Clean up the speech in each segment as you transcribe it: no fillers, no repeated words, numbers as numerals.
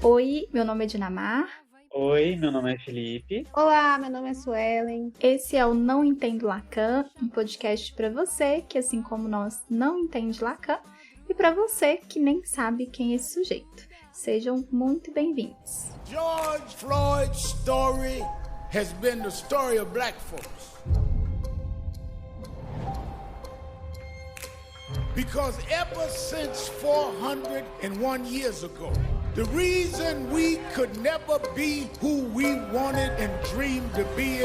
Oi, meu nome é Dinamar. Oi, meu nome é Felipe. Olá, meu nome é Suelen. Esse é o Não Entendo Lacan, um podcast para você que, assim como nós, não entende Lacan e para você que nem sabe quem é esse sujeito. Sejam muito bem-vindos. George Floyd's story has been the story of black folks. Because ever since 401 years ago, the reason we could never be who we wanted and dreamed to be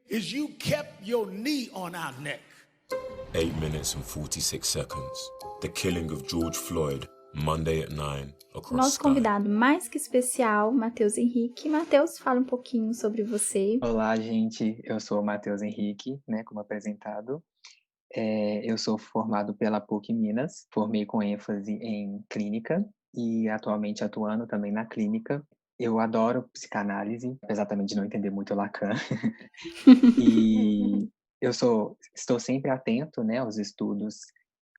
is you kept your knee on our neck. 8 minutes and 46 seconds. The killing of George Floyd, Monday at 9, across Nosso Sky. convidado mais que especial, Matheus Henrique. Matheus, fala um pouquinho sobre você. Olá, gente. Eu sou o Matheus Henrique, como apresentado. Eu sou formado pela PUC Minas, formei com ênfase em clínica e atualmente atuando também na clínica. Eu adoro psicanálise, apesar também de não entender muito Lacan. E estou sempre atento, aos estudos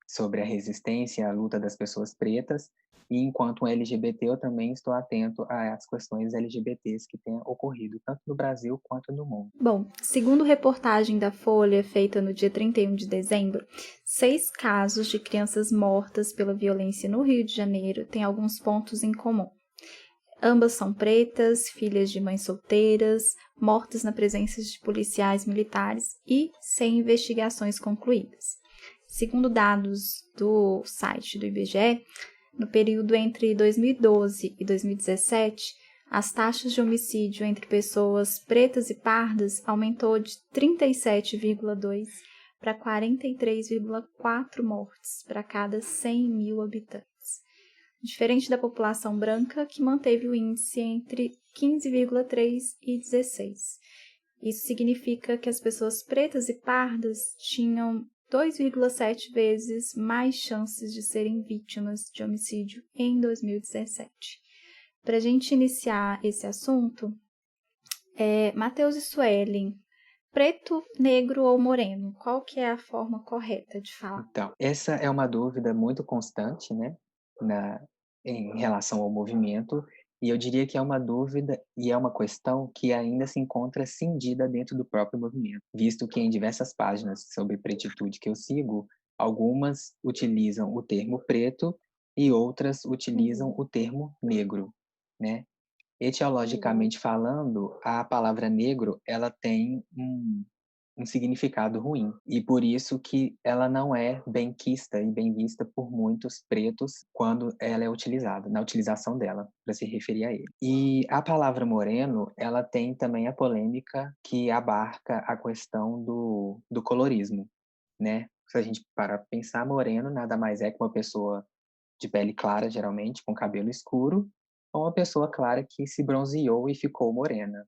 sobre a resistência e a luta das pessoas pretas. E enquanto um LGBT, eu também estou atento às questões LGBTs que têm ocorrido tanto no Brasil quanto no mundo. Bom, segundo reportagem da Folha, feita no dia 31 de dezembro, 6 casos de crianças mortas pela violência no Rio de Janeiro têm alguns pontos em comum. Ambas são pretas, filhas de mães solteiras, mortas na presença de policiais militares e sem investigações concluídas. Segundo dados do site do IBGE, no período entre 2012 e 2017, as taxas de homicídio entre pessoas pretas e pardas aumentou de 37,2 para 43,4 mortes para cada 100 mil habitantes. Diferente da população branca, que manteve o índice entre 15,3 e 16. Isso significa que as pessoas pretas e pardas tinham 2,7 vezes mais chances de serem vítimas de homicídio em 2017. Para a gente iniciar esse assunto, Matheus e Suelen, preto, negro ou moreno? Qual que é a forma correta de falar? Então, essa é uma dúvida muito constante, em relação ao movimento, e eu diria que é uma dúvida e é uma questão que ainda se encontra cindida dentro do próprio movimento, visto que em diversas páginas sobre pretitude que eu sigo, algumas utilizam o termo preto e outras utilizam o termo negro, né? Etiologicamente falando, a palavra negro, ela tem um significado ruim. E por isso que ela não é benquista e bem vista por muitos pretos quando ela é utilizada, na utilização dela, para se referir a ele. E a palavra moreno, ela tem também a polêmica que abarca a questão do colorismo, né? Se a gente parar para pensar, moreno nada mais é que uma pessoa de pele clara, geralmente, com cabelo escuro, ou uma pessoa clara que se bronzeou e ficou morena.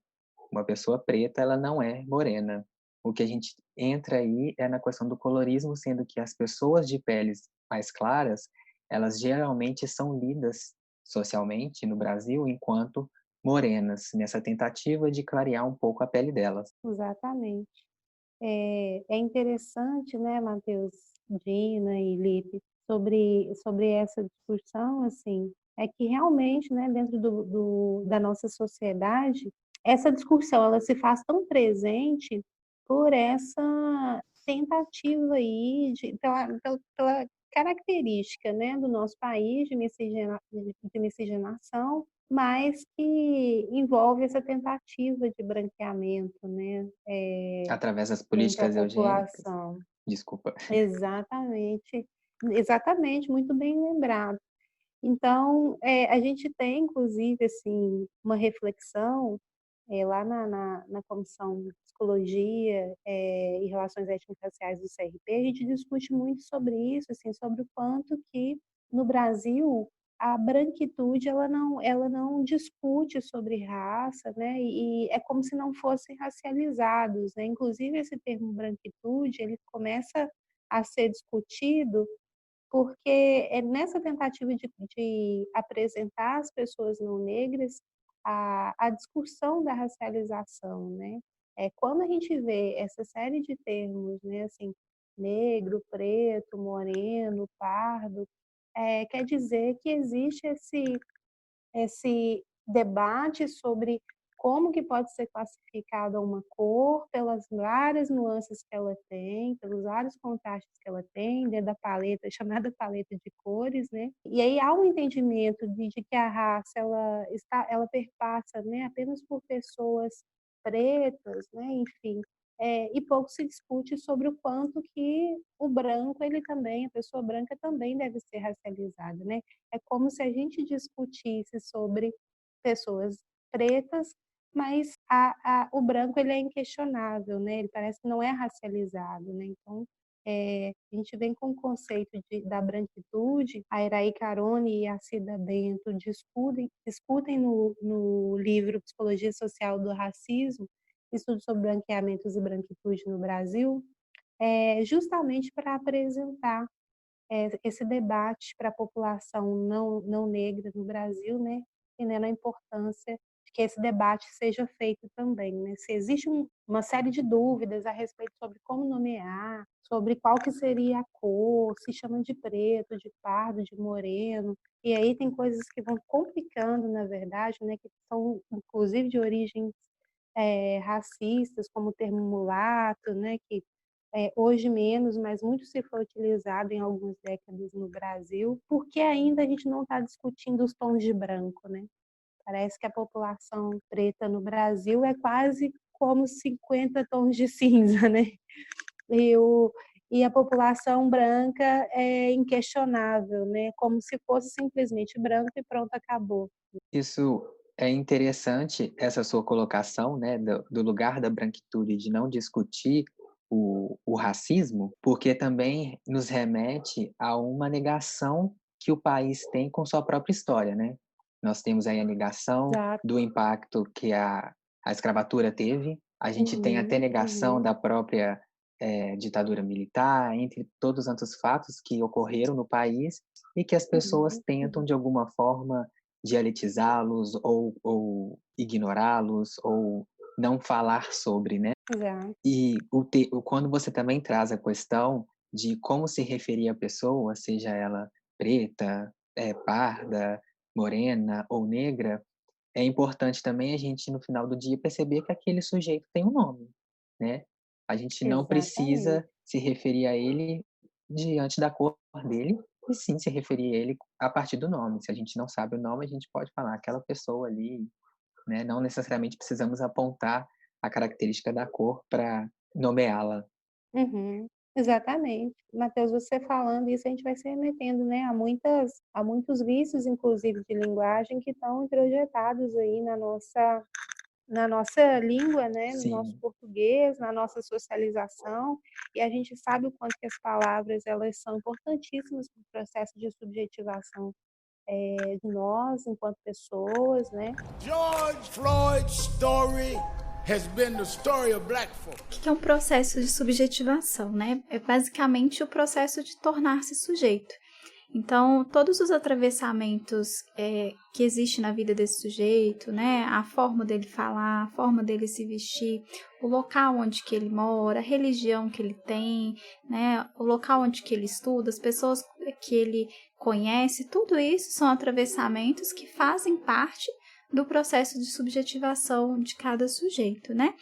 Uma pessoa preta, ela não é morena. O que a gente entra aí é na questão do colorismo, sendo que as pessoas de peles mais claras, elas geralmente são lidas socialmente no Brasil enquanto morenas, nessa tentativa de clarear um pouco a pele delas. Exatamente. É interessante, né, Matheus, Dina e Lipe, sobre essa discussão, assim, é que realmente, né, dentro da nossa sociedade, essa discussão ela se faz tão presente por essa tentativa aí pela característica, né, do nosso país de miscigenação, mas que envolve essa tentativa de branqueamento, né, Através das entre a políticas eugênicas. população. Desculpa. Exatamente, exatamente, muito bem lembrado. Então, a gente tem, inclusive, assim, uma reflexão lá na Comissão de Psicologia e Relações Étnico-Raciais do CRP, a gente discute muito sobre isso, assim, sobre o quanto que, no Brasil, a branquitude ela não discute sobre raça, né? E é como se não fossem racializados, né? Inclusive, esse termo branquitude, ele começa a ser discutido porque é nessa tentativa de apresentar as pessoas não negras a discussão da racialização, né? Quando a gente vê essa série de termos, né, assim, negro, preto, moreno, pardo, quer dizer que existe esse debate sobre como que pode ser classificada uma cor pelas várias nuances que ela tem, pelos vários contrastes que ela tem, dentro da paleta, chamada paleta de cores, né? E aí há um entendimento de que a raça ela perpassa, né, apenas por pessoas pretas, né, enfim, e pouco se discute sobre o quanto que o branco, ele também, a pessoa branca também deve ser racializada, né? É como se a gente discutisse sobre pessoas pretas, mas o branco ele é inquestionável, né? Ele parece que não é racializado, né? Então, a gente vem com o conceito da branquitude, a Iraí Carone e a Cida Bento discutem no livro Psicologia Social do Racismo, Estudo sobre Branqueamentos e Branquitude no Brasil, justamente para apresentar esse debate para a população não negra no Brasil, né? Entendendo a importância de que esse debate seja feito também, né? Se existe uma série de dúvidas a respeito sobre como nomear, sobre qual que seria a cor, se chama de preto, de pardo, de moreno, e aí tem coisas que vão complicando, na verdade, né? Que são inclusive de origens racistas, como o termo mulato, né? Que hoje menos, mas muito se foi utilizado em algumas décadas no Brasil, porque ainda a gente não está discutindo os tons de branco, né? Parece que a população preta no Brasil é quase como 50 tons de cinza, né? E, e a população branca é inquestionável, né? Como se fosse simplesmente branco e pronto, acabou. Isso é interessante, essa sua colocação, né, do lugar da branquitude, de não discutir o racismo, porque também nos remete a uma negação que o país tem com sua própria história, né? Nós temos aí a negação Exato. do impacto que a escravatura teve, a gente tem até negação da própria ditadura militar, entre todos os tantos fatos que ocorreram no país e que as pessoas tentam, de alguma forma, dialetizá-los ou ignorá-los ou não falar sobre, né? Exato. E quando você também traz a questão de como se referir à pessoa, seja ela preta, parda, morena ou negra, é importante também a gente, no final do dia, perceber que aquele sujeito tem um nome, né? A gente não Exatamente. precisa se referir a ele diante da cor dele, e sim se referir a ele a partir do nome. Se a gente não sabe o nome, a gente pode falar aquela pessoa ali, né? Não necessariamente precisamos apontar a característica da cor para nomeá-la. Uhum, exatamente. Matheus, você falando isso, a gente vai se remetendo, né, a muitos vícios, inclusive, de linguagem que estão introjetados aí na nossa língua, né, no nosso Sim. português, na nossa socialização, e a gente sabe o quanto que as palavras, elas são importantíssimas para o processo de subjetivação de nós, enquanto pessoas, né? George Floyd's story has been the story of black folk. O que é um processo de subjetivação, né? É basicamente o processo de tornar-se sujeito. Então, todos os atravessamentos que existem na vida desse sujeito, né? A forma dele falar, a forma dele se vestir, o local onde que ele mora, a religião que ele tem, né? O local onde que ele estuda, as pessoas que ele conhece, tudo isso são atravessamentos que fazem parte do processo de subjetivação de cada sujeito, né?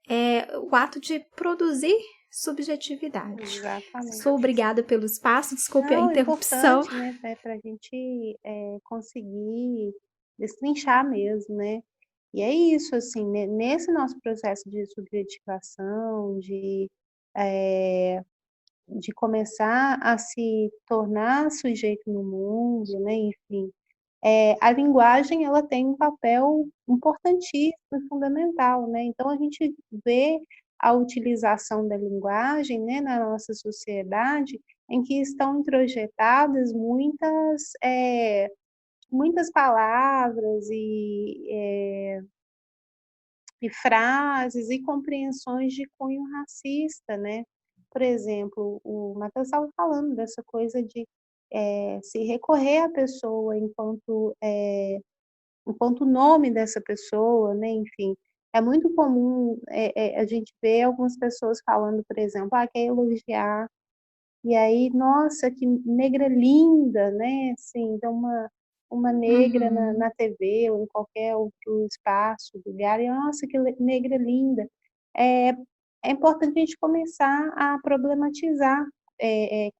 É o ato de produzir subjetividade. Exatamente. Sou obrigada pelo espaço, desculpe a Não, é interrupção. importante, né, para a gente conseguir destrinchar mesmo, né? E é isso, assim, nesse nosso processo de subjetivação, de começar a se tornar sujeito no mundo, né? Enfim, a linguagem ela tem um papel importantíssimo e fundamental, né? Então a gente vê a utilização da linguagem, né, na nossa sociedade, em que estão introjetadas muitas palavras e frases e compreensões de cunho racista, né? Por exemplo, o Matheus estava falando dessa coisa de se recorrer à pessoa enquanto nome dessa pessoa, né? Enfim, é muito comum a gente ver algumas pessoas falando, por exemplo, quer elogiar, e aí, nossa, que negra linda, né? Assim, então uma negra na, Uhum. na TV ou em qualquer outro espaço, lugar, e nossa, que negra linda. É, é importante a gente começar a problematizar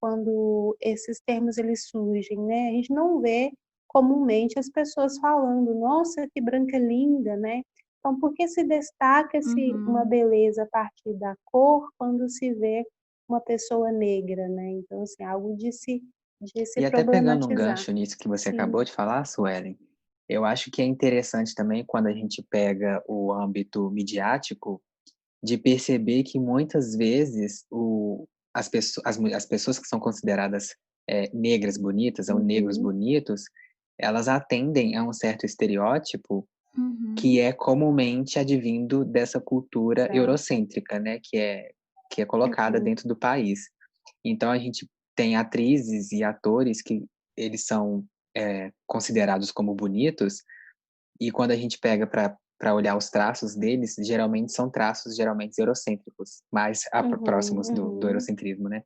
quando esses termos eles surgem, né? A gente não vê comumente as pessoas falando, nossa, que branca linda, né? Então, por que se destaca-se uma Uhum. beleza a partir da cor quando se vê uma pessoa negra, né? Então, assim, algo de se E até pegando um problematizar. gancho nisso que você Sim. acabou de falar, Suelen, eu acho que é interessante também quando a gente pega o âmbito midiático, de perceber que muitas vezes as pessoas que são consideradas negras bonitas ou negros Uhum. bonitos, elas atendem a um certo estereótipo Uhum. que é comumente advindo dessa cultura Exato. eurocêntrica, né, que é colocada Uhum. dentro do país. Então a gente tem atrizes e atores que eles são considerados como bonitos, e quando a gente pega para olhar os traços deles, geralmente são traços geralmente eurocêntricos, mais Uhum. próximos do Uhum. eurocentrismo, né.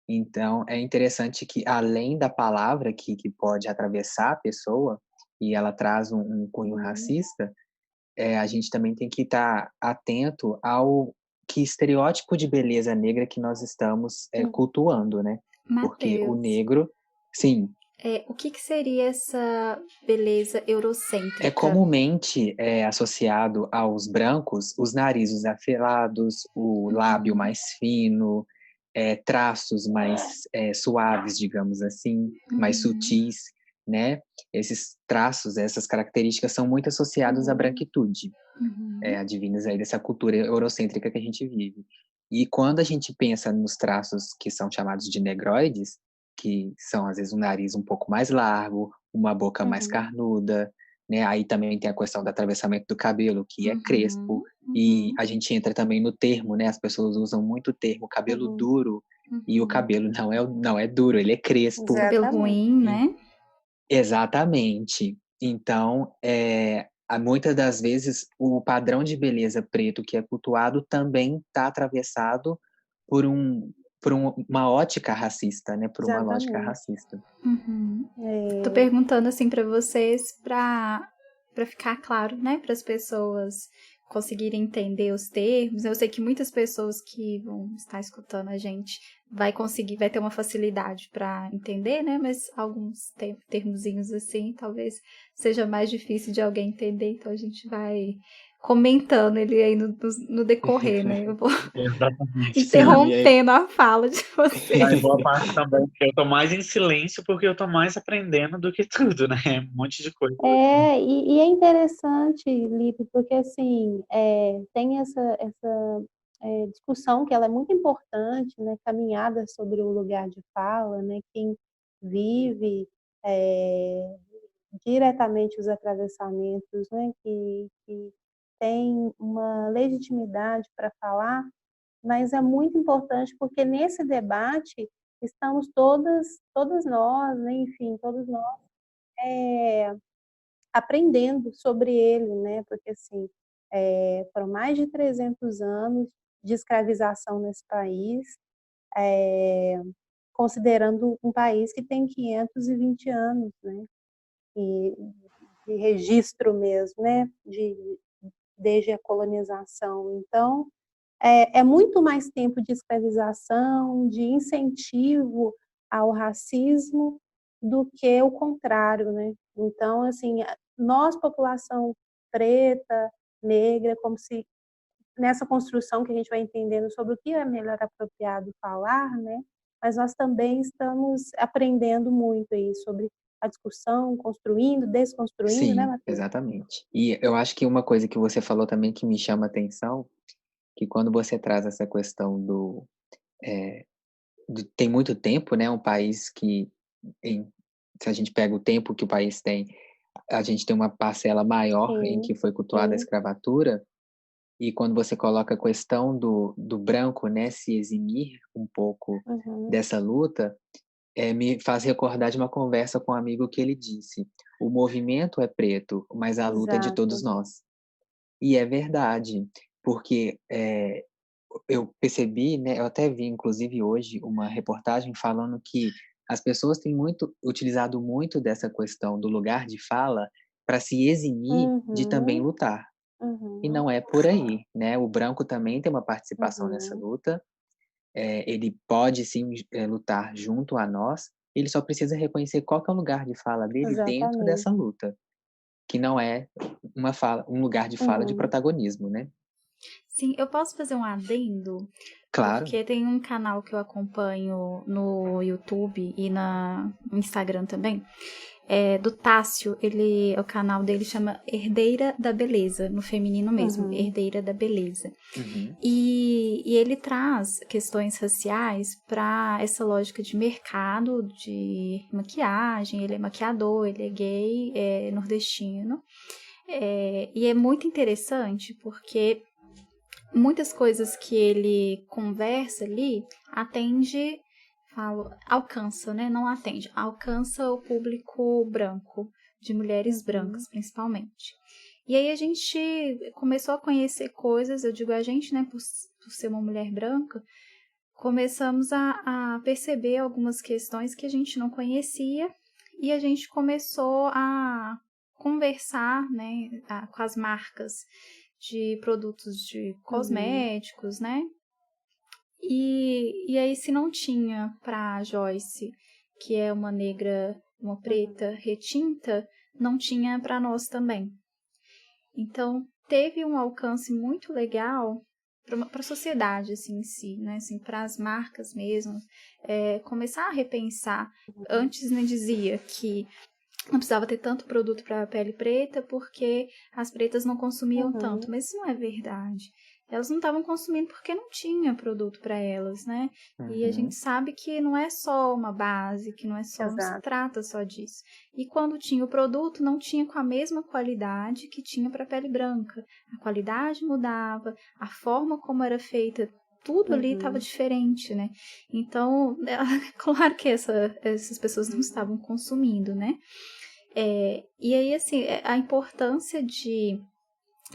Então é interessante que, além da palavra que pode atravessar a pessoa, e ela traz um cunho Uhum. racista, a gente também tem que estar atento ao que estereótipo de beleza negra que nós estamos Uhum. cultuando, né. Porque o Matheus, negro, sim, o que que seria essa beleza é eurocêntrica? comumente associado aos brancos os narizes afilados, o lábio Uhum. mais fino, traços mais suaves, digamos assim, mais Uhum. sutis, né. Esses traços, essas características são muito associados à Uhum. branquitude. Uhum. Advindas aí dessa cultura eurocêntrica que a gente vive. E quando a gente pensa nos traços que são chamados de negroides, que são às vezes um nariz um pouco mais largo, uma boca mais Uhum. carnuda, né, aí também tem a questão do atravessamento do cabelo, que é crespo, Uhum. e Uhum. a gente entra também no termo, né, as pessoas usam muito o termo cabelo Uhum. duro, e o Uhum. cabelo não é duro, ele é crespo. Cabelo Exatamente. ruim, né? Exatamente. Então, muitas das vezes, o padrão de beleza preto que é cultuado também está atravessado por uma ótica racista, né, por uma lógica Exatamente. racista. Uhum. Tô É, perguntando assim pra vocês para ficar claro, né, para as pessoas conseguirem entender os termos. Eu sei que muitas pessoas que vão estar escutando a gente vai ter uma facilidade para entender, né, mas alguns termozinhos assim, talvez seja mais difícil de alguém entender, então a gente vai comentando ele aí no decorrer, né? Eu vou Exatamente. Sim, e aí interrompendo a fala de Mas vocês. boa parte também, porque eu tô mais em silêncio porque eu tô mais aprendendo do que tudo, né? Um monte de coisa. e é interessante, Lipe, porque assim, tem essa discussão que ela é muito importante, né, caminhada sobre o lugar de fala, né, quem vive diretamente os atravessamentos, né, que tem uma legitimidade para falar, mas é muito importante porque nesse debate estamos todas nós, né, enfim, todos nós aprendendo sobre ele, né, porque assim, foram mais de 300 anos de escravização nesse país, considerando um país que tem 520 anos, né, e de registro mesmo, né, desde a colonização. Então, é muito mais tempo de escravização, de incentivo ao racismo, do que o contrário, né? Então, assim, nós, população preta, negra, como se nessa construção que a gente vai entendendo sobre o que é melhor apropriado falar, né? Mas nós também estamos aprendendo muito aí sobre a discussão, construindo, desconstruindo, né, sim, Matheus? exatamente. E eu acho que uma coisa que você falou também que me chama a atenção, que quando você traz essa questão tem muito tempo, né, um país que em se a gente pega o tempo que o país tem, a gente tem uma parcela maior em Sim, que foi cultuada a sim. escravatura, e quando você coloca a questão do branco, né, se eximir um pouco Uhum. dessa luta, me faz recordar de uma conversa com um amigo que ele disse: "O movimento é preto, mas a luta é de todos Exato. nós". E é verdade, porque, eu percebi, né, eu até vi inclusive hoje uma reportagem falando que as pessoas têm utilizado muito dessa questão do lugar de fala para se eximir de também Uhum, lutar. E uhum, não é por aí, né? O branco também tem uma participação nessa uhum. luta. Ele pode sim lutar junto a nós. Ele só precisa reconhecer qual que é o lugar de fala dele dentro Exatamente. dessa luta, que não é um lugar de fala de Uhum, protagonismo, né? Sim, eu posso fazer um adendo, Claro. porque tem um canal que eu acompanho no YouTube e no Instagram também, do Tássio. O canal dele chama Herdeira da Beleza, no feminino mesmo, uhum, Herdeira da Beleza. Uhum. E ele traz questões raciais para essa lógica de mercado, de maquiagem. Ele é maquiador, ele é gay, é nordestino. E é muito interessante porque muitas coisas que ele conversa ali alcança, né? Não atende, alcança o público branco, de mulheres brancas, uhum, principalmente. E aí a gente começou a conhecer coisas, eu digo a gente, né, por ser uma mulher branca, começamos a perceber algumas questões que a gente não conhecia e a gente começou a conversar, né, com as marcas de produtos de uhum, cosméticos, né? E aí, se não tinha para Joyce, que é uma negra, uma uhum. preta retinta, não tinha para nós também. Então, teve um alcance muito legal para a sociedade assim, em si, né? Assim, para as marcas mesmo, começar a repensar. Antes, né, dizia que não precisava ter tanto produto para a pele preta porque as pretas não consumiam tanto, Uhum, mas isso não é verdade. Elas não estavam consumindo porque não tinha produto para elas, né? E a gente Uhum. sabe que não é só uma base, que não se exato. trata só disso. E quando tinha o produto, não tinha com a mesma qualidade que tinha para a pele branca. A qualidade mudava, a forma como era feita, tudo ali estava Uhum, diferente, né? Então, claro que essas pessoas não estavam consumindo, né? E aí, assim, a importância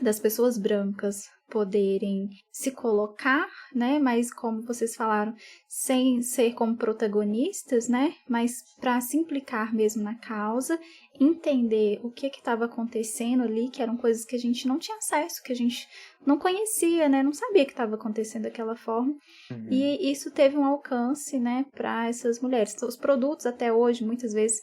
das pessoas brancas poderem se colocar, né? Mas como vocês falaram, sem ser como protagonistas, né? Mas para se implicar mesmo na causa, entender o que estava acontecendo ali, que eram coisas que a gente não tinha acesso, que a gente não conhecia, né? Não sabia que estava acontecendo daquela forma. Uhum. E isso teve um alcance, né, para essas mulheres. Então, os produtos até hoje, muitas vezes,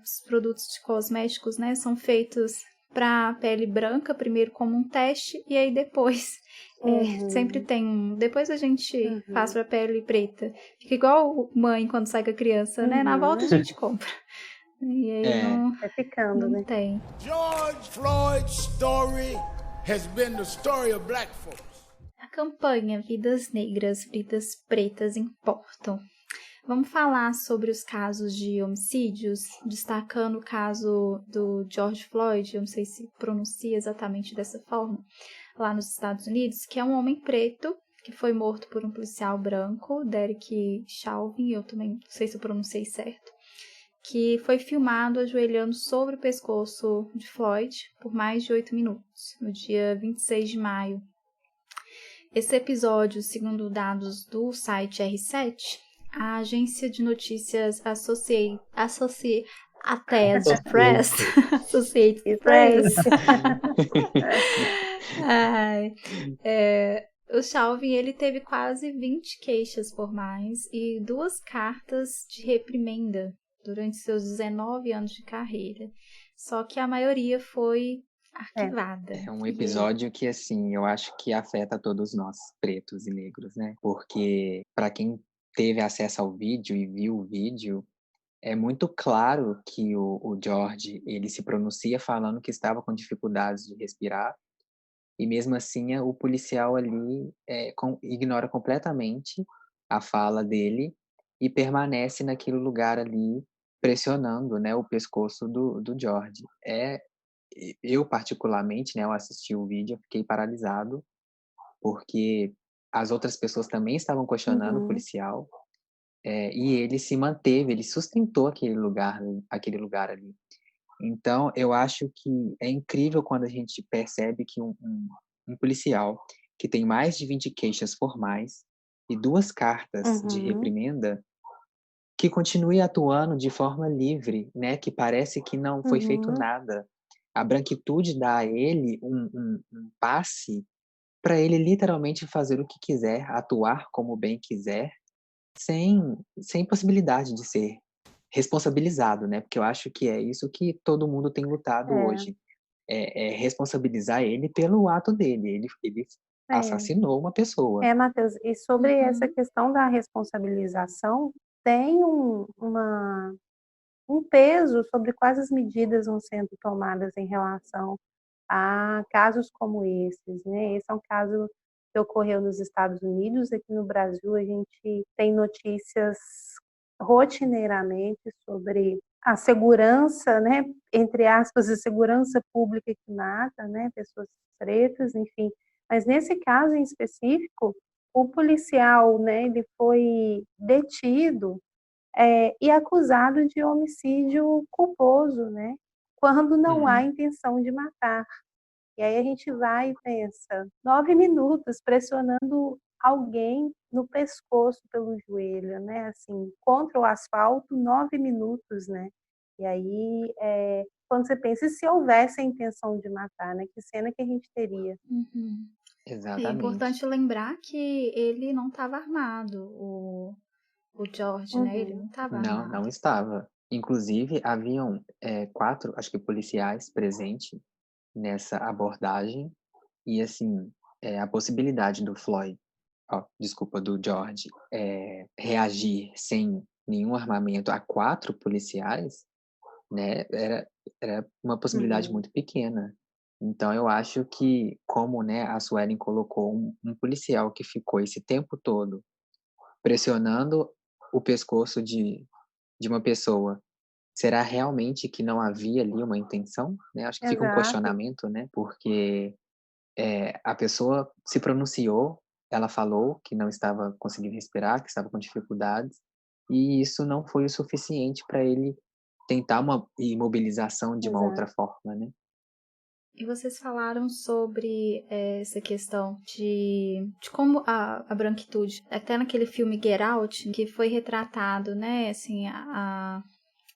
os produtos de cosméticos, né, são feitos para pele branca, primeiro como um teste, e aí depois sempre uhum, tem depois a gente faz uhum, para pele preta. Fica igual mãe quando sai com a criança, né? Na volta a uhum. gente compra. E aí É, Vai ficando, não né? tem. George Floyd's story has been the story of black folks. A campanha Vidas Negras, Vidas Pretas Importam. Vamos falar sobre os casos de homicídios, destacando o caso do George Floyd, eu não sei se pronuncia exatamente dessa forma, lá nos Estados Unidos, que é um homem preto que foi morto por um policial branco, Derek Chauvin, eu também não sei se eu pronunciei certo, que foi filmado ajoelhando sobre o pescoço de Floyd por mais de 8 minutos, no dia 26 de maio. Esse episódio, segundo dados do site R7, a agência de notícias Associated Press, Associated Isso aí. Press, ai, o Chauvin ele teve quase 20 queixas formais e 2 cartas de reprimenda durante seus 19 anos de carreira. Só que a maioria foi É. arquivada. é um E episódio que, assim, eu acho que afeta todos nós, pretos e negros, né? Porque, para quem teve acesso ao vídeo e viu o vídeo, é muito claro que o George, ele se pronuncia falando que estava com dificuldades de respirar, e mesmo assim o policial ali ignora completamente a fala dele e permanece naquele lugar ali pressionando, né, o pescoço do George. Eu particularmente, né, eu assisti o vídeo, eu fiquei paralisado, porque as outras pessoas também estavam questionando o Uhum. policial, e ele se manteve, ele sustentou aquele lugar ali. Então, eu acho que é incrível quando a gente percebe que um policial que tem mais de 20 queixas formais e 2 cartas de Uhum. reprimenda, que continue atuando de forma livre, né? Que parece que não foi feito Uhum. nada. A branquitude dá a ele um passe para ele literalmente fazer o que quiser, atuar como bem quiser, sem, sem possibilidade de ser responsabilizado, né? Porque eu acho que é isso que todo mundo tem lutado É, hoje. É responsabilizar ele pelo ato dele. Ele é. assassinou uma pessoa. Matheus, e sobre essa Uhum. questão da responsabilização, tem um peso sobre quais as medidas vão sendo tomadas em relação a casos como esses, né? Esse é um caso que ocorreu nos Estados Unidos. Aqui no Brasil, a gente tem notícias rotineiramente sobre a segurança, né, entre aspas, a segurança pública que mata, né, pessoas pretas, enfim. Mas nesse caso em específico, o policial, né, ele foi detido e acusado de homicídio culposo, né, quando não há Uhum. intenção de matar. E aí a gente vai e pensa, 9 minutos pressionando alguém no pescoço pelo joelho, né, assim, contra o asfalto, 9 minutos, né. E aí, quando você pensa, e se houvesse a intenção de matar, né, que cena que a gente teria? Uhum. É Exatamente. importante lembrar que ele não estava armado, o George, né? Ele não Uhum. estava Não, armado. não estava. Inclusive, haviam 4, acho que policiais presentes nessa abordagem. E, assim, a possibilidade do Floyd, desculpa, do George, reagir sem nenhum armamento a 4 policiais, né, era uma possibilidade Uhum. muito pequena. Então eu acho que, como, né, a Suelen colocou, um policial que ficou esse tempo todo pressionando o pescoço de uma pessoa, será realmente que não havia ali uma intenção, né? Acho que fica um Exato. questionamento, né, porque a pessoa se pronunciou, ela falou que não estava conseguindo respirar, que estava com dificuldades, e isso não foi o suficiente para ele tentar uma imobilização de uma outra Exato. forma, né. E vocês falaram sobre essa questão de como a branquitude, até naquele filme Get Out, que foi retratado, né, assim, a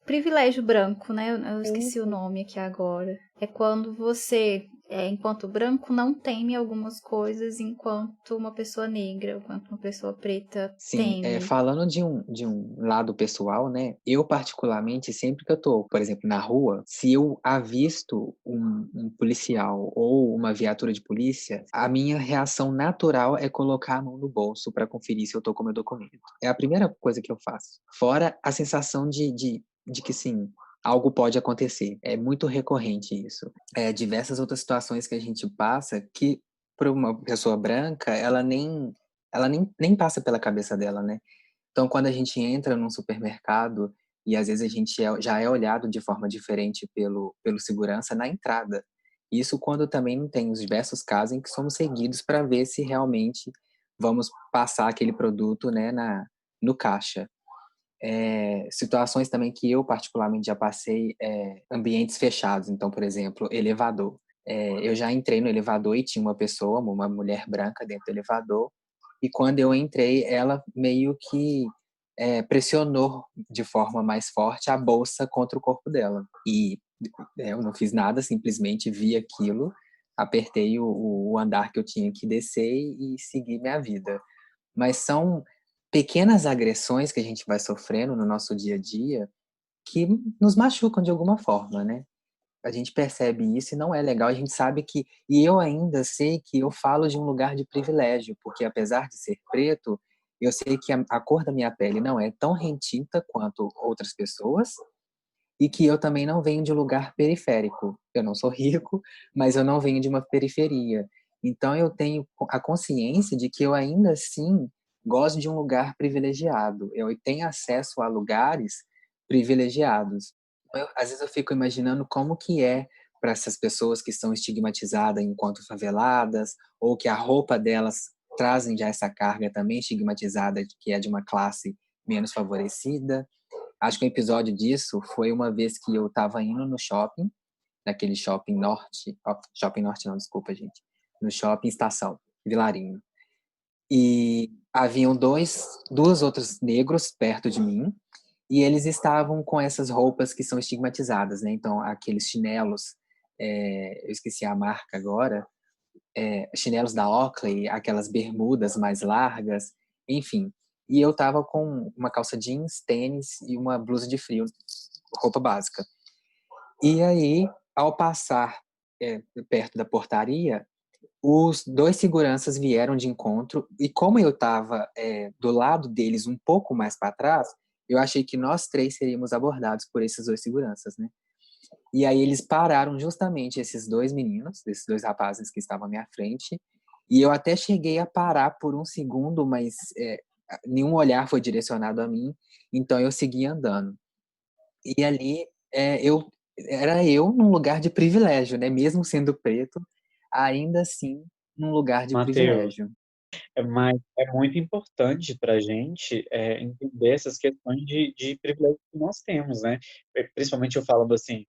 privilégio branco, né? Eu Sim, esqueci o sim. nome aqui agora. É quando você, enquanto branco, não teme algumas coisas, enquanto uma pessoa negra, enquanto uma pessoa preta Sim, teme. falando de um lado pessoal, né, eu particularmente sempre que eu tô, por exemplo, na rua, se eu avisto um policial ou uma viatura de polícia, a minha reação natural é colocar a mão no bolso para conferir se eu tô com meu documento. É a primeira coisa que eu faço. Fora a sensação de que sim, algo pode acontecer. É muito recorrente isso. Diversas outras situações que a gente passa que para uma pessoa branca, ela nem passa pela cabeça dela, né. Então quando a gente entra num supermercado e às vezes a gente já é olhado de forma diferente pelo segurança na entrada. Isso quando também não tem os diversos casos em que somos seguidos para ver se realmente vamos passar aquele produto, né, no caixa. Situações também que eu particularmente já passei, ambientes fechados, então, por exemplo, elevador. Eu já entrei no elevador e tinha uma pessoa, uma mulher branca dentro do elevador, e quando eu entrei, ela meio que, pressionou de forma mais forte a bolsa contra o corpo dela. E, eu não fiz nada, simplesmente vi aquilo, apertei o andar que eu tinha que descer e segui minha vida. Mas são pequenas agressões que a gente vai sofrendo no nosso dia a dia que nos machucam de alguma forma, né. A gente percebe isso e não é legal, a gente sabe que e eu ainda sei que eu falo de um lugar de privilégio, porque apesar de ser preto, eu sei que a cor da minha pele não é tão retinta quanto outras pessoas, e que eu também não venho de um lugar periférico. Eu não sou rico, mas eu não venho de uma periferia. Então eu tenho a consciência de que eu ainda assim gosto de um lugar privilegiado. Eu tenho acesso a lugares privilegiados. Às vezes eu fico imaginando como que é para essas pessoas que são estigmatizadas enquanto faveladas, ou que a roupa delas trazem já essa carga também estigmatizada, que é de uma classe menos favorecida. Acho que um episódio disso foi uma vez que eu estava indo no shopping, naquele shopping norte, shopping norte não, desculpa, gente, no shopping Estação, Vilarinho. E haviam 2 outros negros perto de mim, E eles estavam com essas roupas que são estigmatizadas, né? Então, aqueles chinelos, eu esqueci a marca agora, chinelos da Oakley, aquelas bermudas mais largas, enfim. E eu tava com uma calça jeans, tênis e uma blusa de frio, roupa básica. E aí, ao passar perto da portaria, os 2 seguranças vieram de encontro e como eu estava do lado deles um pouco mais para trás, eu achei que nós 3 seríamos abordados por esses 2 seguranças, né? E aí eles pararam justamente esses 2 meninos, esses 2 rapazes que estavam à minha frente, e eu até cheguei a parar por um segundo, mas nenhum olhar foi direcionado a mim, então eu segui andando. E ali era eu num lugar de privilégio, né? Mesmo sendo preto, ainda assim num lugar de Matheus, privilégio. mas é muito importante para a gente entender essas questões de privilégio que nós temos, né? Principalmente eu falando assim,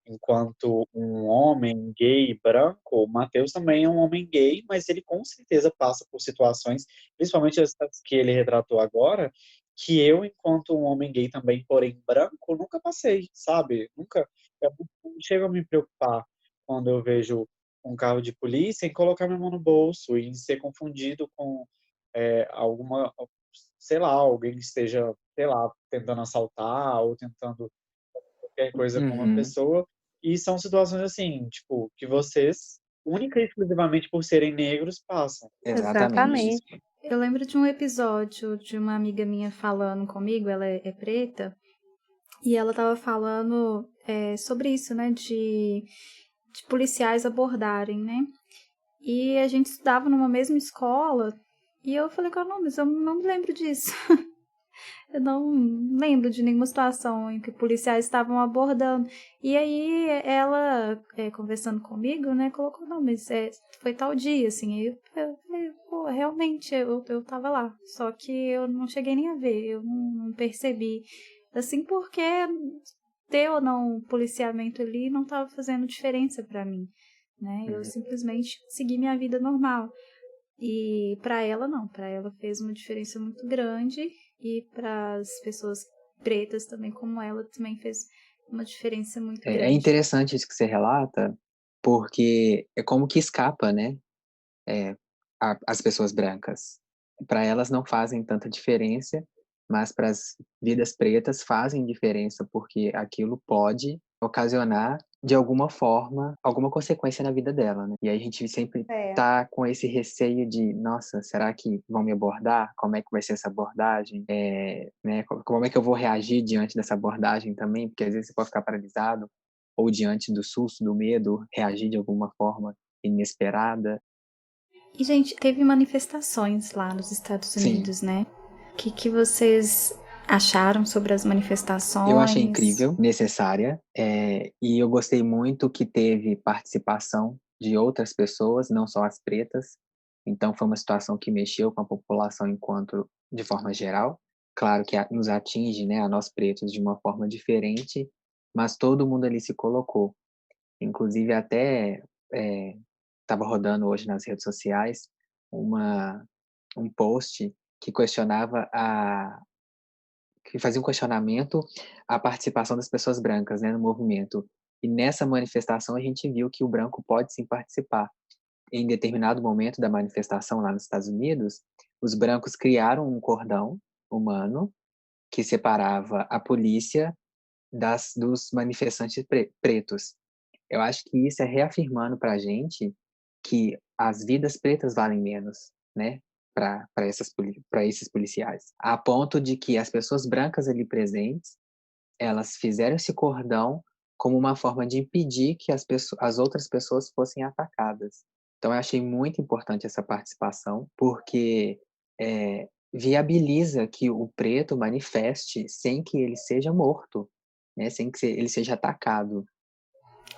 enquanto um homem gay branco, o Matheus também é um homem gay, mas ele com certeza passa por situações, principalmente as que ele retratou agora, que eu, enquanto um homem gay também, porém branco, nunca passei, sabe? Nunca. Eu não chego a me preocupar quando eu vejo um carro de polícia em colocar minha mão no bolso e em ser confundido com alguma, sei lá, alguém que esteja, sei lá, tentando assaltar ou tentando qualquer coisa com uma Uhum, pessoa. E são situações assim, tipo, que vocês, única e exclusivamente por serem negros, passam. exatamente. Exatamente. Eu lembro de um episódio de uma amiga minha falando comigo, ela é preta, e ela tava falando sobre isso, né, de policiais abordarem, né? E a gente estudava numa mesma escola, e eu falei com ela, não, mas eu não me lembro disso. Eu não lembro de nenhuma situação em que policiais estavam abordando. E aí ela, conversando comigo, né, colocou, não, mas foi tal dia, assim. Aí eu falei, pô, realmente, eu tava lá. Só que eu não cheguei nem a ver, eu não percebi. Assim, porque ter ou não policiamento ali não estava fazendo diferença para mim, né? Eu Uhum. simplesmente segui minha vida normal. E para ela não, para ela fez uma diferença muito grande e para as pessoas pretas também como ela também fez uma diferença muito É grande. interessante isso que você relata, porque é como que escapa, né, as pessoas brancas. Para elas não fazem tanta diferença, mas para as vidas pretas fazem diferença, porque aquilo pode ocasionar, de alguma forma, alguma consequência na vida dela, né? E aí a gente sempre É. tá com esse receio de, nossa, será que vão me abordar? Como é que vai ser essa abordagem? Né, como é que eu vou reagir diante dessa abordagem também? Porque às vezes você pode ficar paralisado, ou diante do susto, do medo, reagir de alguma forma inesperada. E gente, teve manifestações lá nos Estados Sim, Unidos, né? O que vocês acharam sobre as eu achei manifestações? incrível, necessária, e eu gostei muito que teve participação de outras pessoas, não só as pretas. Então foi uma situação que mexeu com a população enquanto de forma geral. Claro que nos atinge, né, a nós pretos de uma forma diferente, mas todo mundo ali se colocou. Inclusive até estava rodando hoje nas redes sociais uma um post que questionava que fazia um questionamento à participação das pessoas brancas, né, no movimento. E nessa manifestação a gente viu que o branco pode sim participar. Em determinado momento da manifestação lá nos Estados Unidos, os brancos criaram um cordão humano que separava a polícia dos manifestantes pretos. Eu acho que isso é reafirmando para a gente que as vidas pretas valem menos, né, para esses policiais. A ponto de que as pessoas brancas ali presentes, elas fizeram esse cordão como uma forma de impedir que as outras pessoas fossem atacadas. Então eu achei muito importante essa participação, porque viabiliza que o preto manifeste sem que ele seja morto, né, sem que ele seja atacado.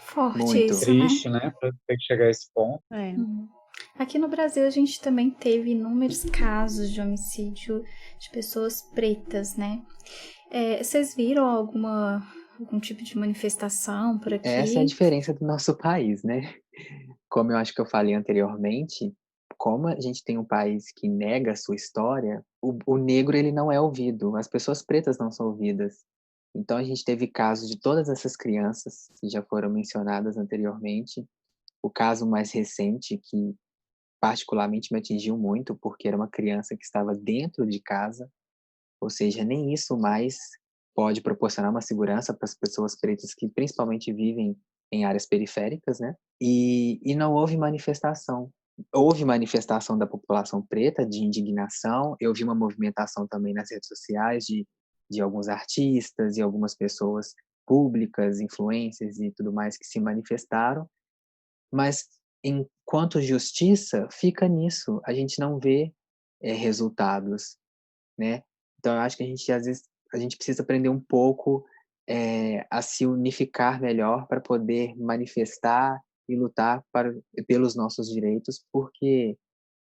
Forte Muito. isso, né? Triste, né? Pra ter que chegar a esse ponto. É. Aqui no Brasil a gente também teve inúmeros casos de homicídio de pessoas pretas, né? Vocês viram algum tipo de manifestação por Essa é a aqui? diferença do nosso país, né. Como eu acho que eu falei anteriormente, como a gente tem um país que nega a sua história, o negro ele não é ouvido, as pessoas pretas não são ouvidas. Então a gente teve casos de todas essas crianças que já foram mencionadas anteriormente. O caso mais recente, que particularmente me atingiu muito, porque era uma criança que estava dentro de casa, ou seja, nem isso mais pode proporcionar uma segurança para as pessoas pretas que principalmente vivem em áreas periféricas, né? E não houve manifestação. Houve manifestação da população preta de indignação, eu vi uma movimentação também nas redes sociais de alguns artistas e algumas pessoas públicas, influencers e tudo mais que se manifestaram, mas enquanto justiça fica nisso, a gente não vê resultados, né? Então eu acho que a gente às vezes a gente precisa aprender um pouco a se unificar melhor para poder manifestar e lutar pelos nossos direitos, porque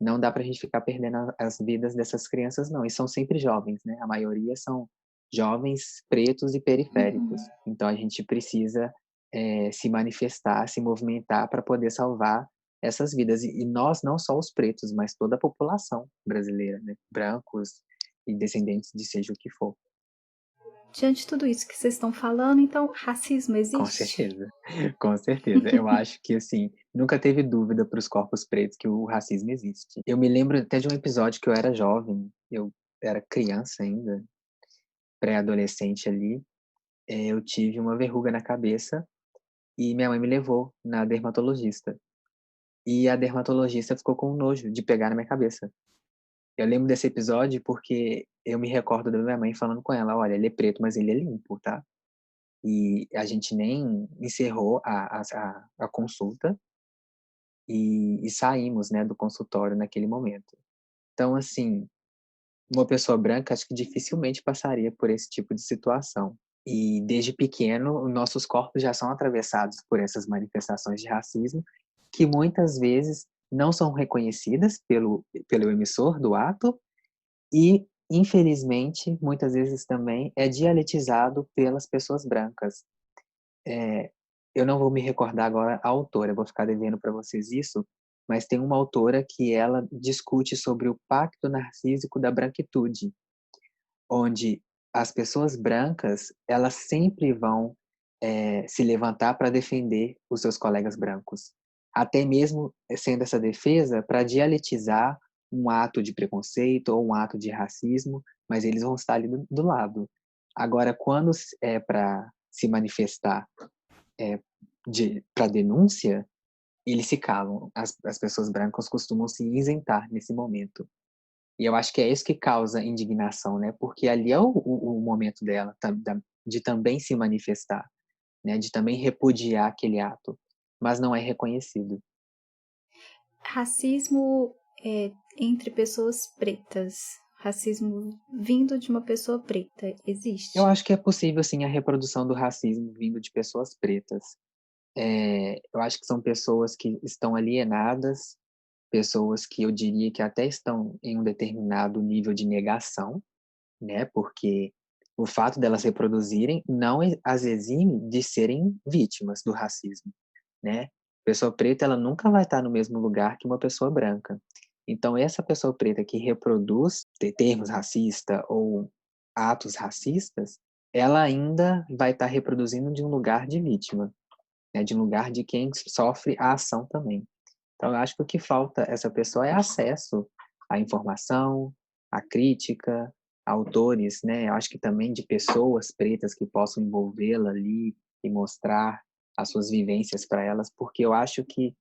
não dá para a gente ficar perdendo as vidas dessas crianças, não. E são sempre jovens, né? A maioria são jovens pretos e periféricos. Então a gente precisa se manifestar, se movimentar para poder salvar essas vidas. E nós, não só os pretos, mas toda a população brasileira, né? Brancos e descendentes de seja o que for. Diante de tudo isso que vocês estão falando, então, racismo existe? Com certeza, com certeza. Eu acho que, assim, nunca teve dúvida para os corpos pretos que o racismo existe. Eu me lembro até de um episódio que eu era jovem, eu era criança ainda, pré-adolescente ali, eu tive uma verruga na cabeça e minha mãe me levou na dermatologista. E a dermatologista ficou com nojo de pegar na minha cabeça. Eu lembro desse episódio porque eu me recordo da minha mãe falando com ela, olha, ele é preto, mas ele é limpo, tá? E a gente nem encerrou a consulta e saímos, né, do consultório naquele momento. Então, assim, uma pessoa branca acho que dificilmente passaria por esse tipo de situação. E desde pequeno, nossos corpos já são atravessados por essas manifestações de racismo que muitas vezes não são reconhecidas pelo emissor do ato e, infelizmente, muitas vezes também é dialetizado pelas pessoas brancas. Eu não vou me recordar agora a autora, eu vou ficar devendo para vocês isso, mas tem uma autora que ela discute sobre o pacto narcísico da branquitude, onde as pessoas brancas, elas sempre vão se levantar para defender os seus colegas brancos. Até mesmo sendo essa defesa para dialetizar um ato de preconceito ou um ato de racismo, mas eles vão estar ali do lado. Agora, quando é para se manifestar para denúncia, eles se calam. As pessoas brancas costumam se isentar nesse momento. E eu acho que é isso que causa indignação, né? Porque ali é o momento dela de também se manifestar, né? De também repudiar aquele ato, mas não é reconhecido. Racismo entre pessoas pretas. Racismo vindo de uma pessoa preta. Existe? Eu acho que é possível, sim, a reprodução do racismo vindo de pessoas pretas. Eu acho que são pessoas que estão alienadas, pessoas que eu diria que até estão em um determinado nível de negação, né? Porque o fato delas reproduzirem não as exime de serem vítimas do racismo, né? Pessoa preta, ela nunca vai estar no mesmo lugar que uma pessoa branca. Então, essa pessoa preta que reproduz termos racistas ou atos racistas, ela ainda vai estar reproduzindo de um lugar de vítima, né? De um lugar de quem sofre a ação também. Então, eu acho que o que falta a essa pessoa é acesso à informação, à crítica, a autores, né? Eu acho que também de pessoas pretas que possam envolvê-la ali e mostrar as suas vivências para elas, porque eu acho que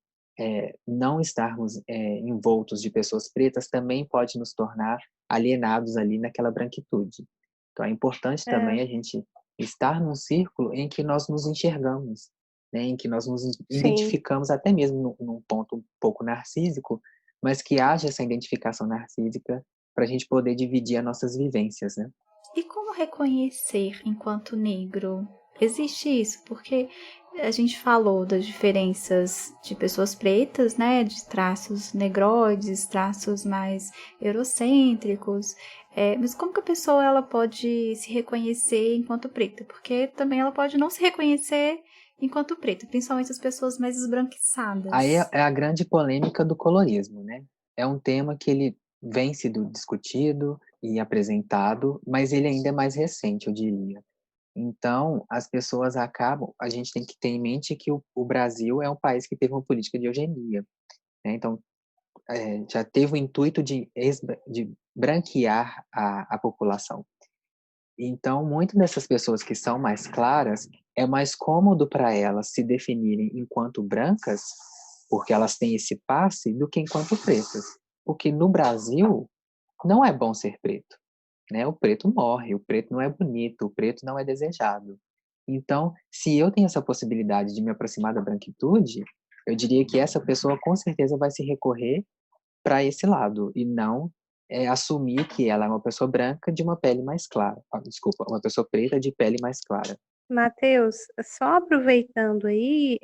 não estarmos envoltos de pessoas pretas também pode nos tornar alienados ali naquela branquitude. Então, é importante também a gente estar num círculo em que nós nos enxergamos, né, em que nós nos identificamos até mesmo num ponto um pouco narcísico, mas que haja essa identificação narcísica para a gente poder dividir as nossas vivências, né? E como reconhecer enquanto negro? Existe isso? Porque a gente falou das diferenças de pessoas pretas, né, de traços negroides, traços mais eurocêntricos, mas como que a pessoa ela pode se reconhecer enquanto preta? Porque também ela pode não se reconhecer enquanto preta, principalmente as pessoas mais esbranquiçadas. Aí é a grande polêmica do colorismo, né? é um tema que ele vem sendo discutido e apresentado, mas ele ainda é mais recente, eu diria. Então, as pessoas acabam, a gente tem que ter em mente que o Brasil é um país que teve uma política de eugenia, né? Então, já teve o intuito de branquear a população. Então, muitas dessas pessoas que são mais claras, é mais cômodo para elas se definirem enquanto brancas, porque elas têm esse passe, do que enquanto pretas. Porque no Brasil, não é bom ser preto, né? O preto morre, o preto não é bonito, o preto não é desejado. Então, se eu tenho essa possibilidade de me aproximar da branquitude, eu diria que essa pessoa com certeza vai se recorrer para esse lado e não assumir que ela é uma pessoa branca de uma pele mais clara. Desculpa, uma pessoa preta de pele mais clara. Matheus, só aproveitando aí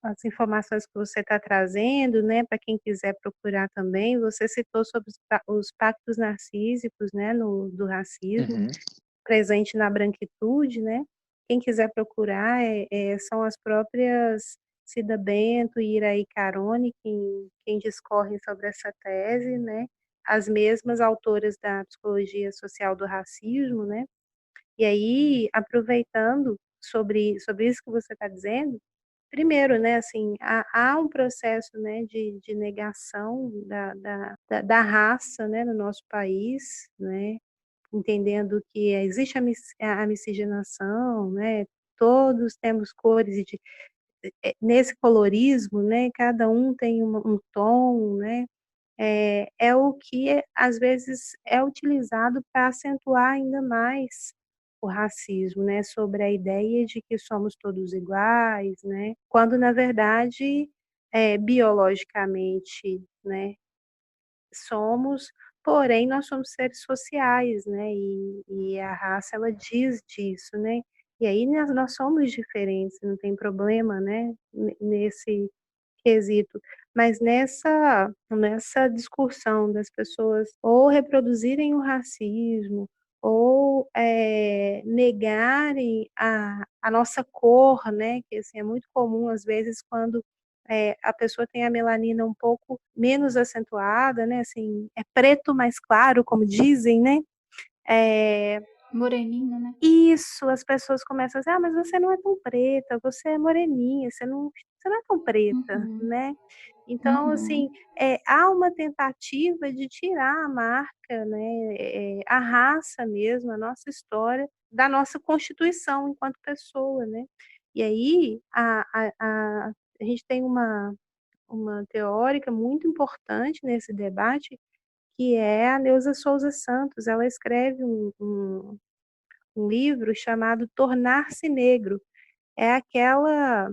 as informações que você está trazendo, né, para quem quiser procurar também, você citou sobre os pactos narcísicos, né, do racismo, presente na branquitude, né? Quem quiser procurar, são as próprias Cida Bento e Iraí Carone quem discorrem sobre essa tese, né? As mesmas autoras da psicologia social do racismo, né? E aí, aproveitando sobre isso que você está dizendo, primeiro, né, assim, há um processo, né, de negação da raça, né, no nosso país, né, entendendo que existe a miscigenação, né, todos temos cores nesse colorismo, né, cada um tem um tom, né, é o que às vezes é utilizado para acentuar ainda mais o racismo, né, sobre a ideia de que somos todos iguais, né, quando na verdade, biologicamente, né, somos, porém nós somos seres sociais, né, e a raça ela diz disso, né, e aí nós somos diferentes, não tem problema, né, nesse quesito, mas nessa discussão das pessoas ou reproduzirem o racismo ou negarem a nossa cor, né, que assim, é muito comum às vezes quando a pessoa tem a melanina um pouco menos acentuada, né, assim, é preto mais claro, como dizem, né, Moreninha, né? isso, as pessoas começam a dizer, mas você não é tão preta, você é moreninha, você não é tão preta, né. Então, assim, há uma tentativa de tirar a marca, né, a raça mesmo, a nossa história, da nossa constituição enquanto pessoa, né. E aí, a gente tem uma teórica muito importante nesse debate, que é a Neuza Souza Santos. Ela escreve um livro chamado Tornar-se Negro. É aquela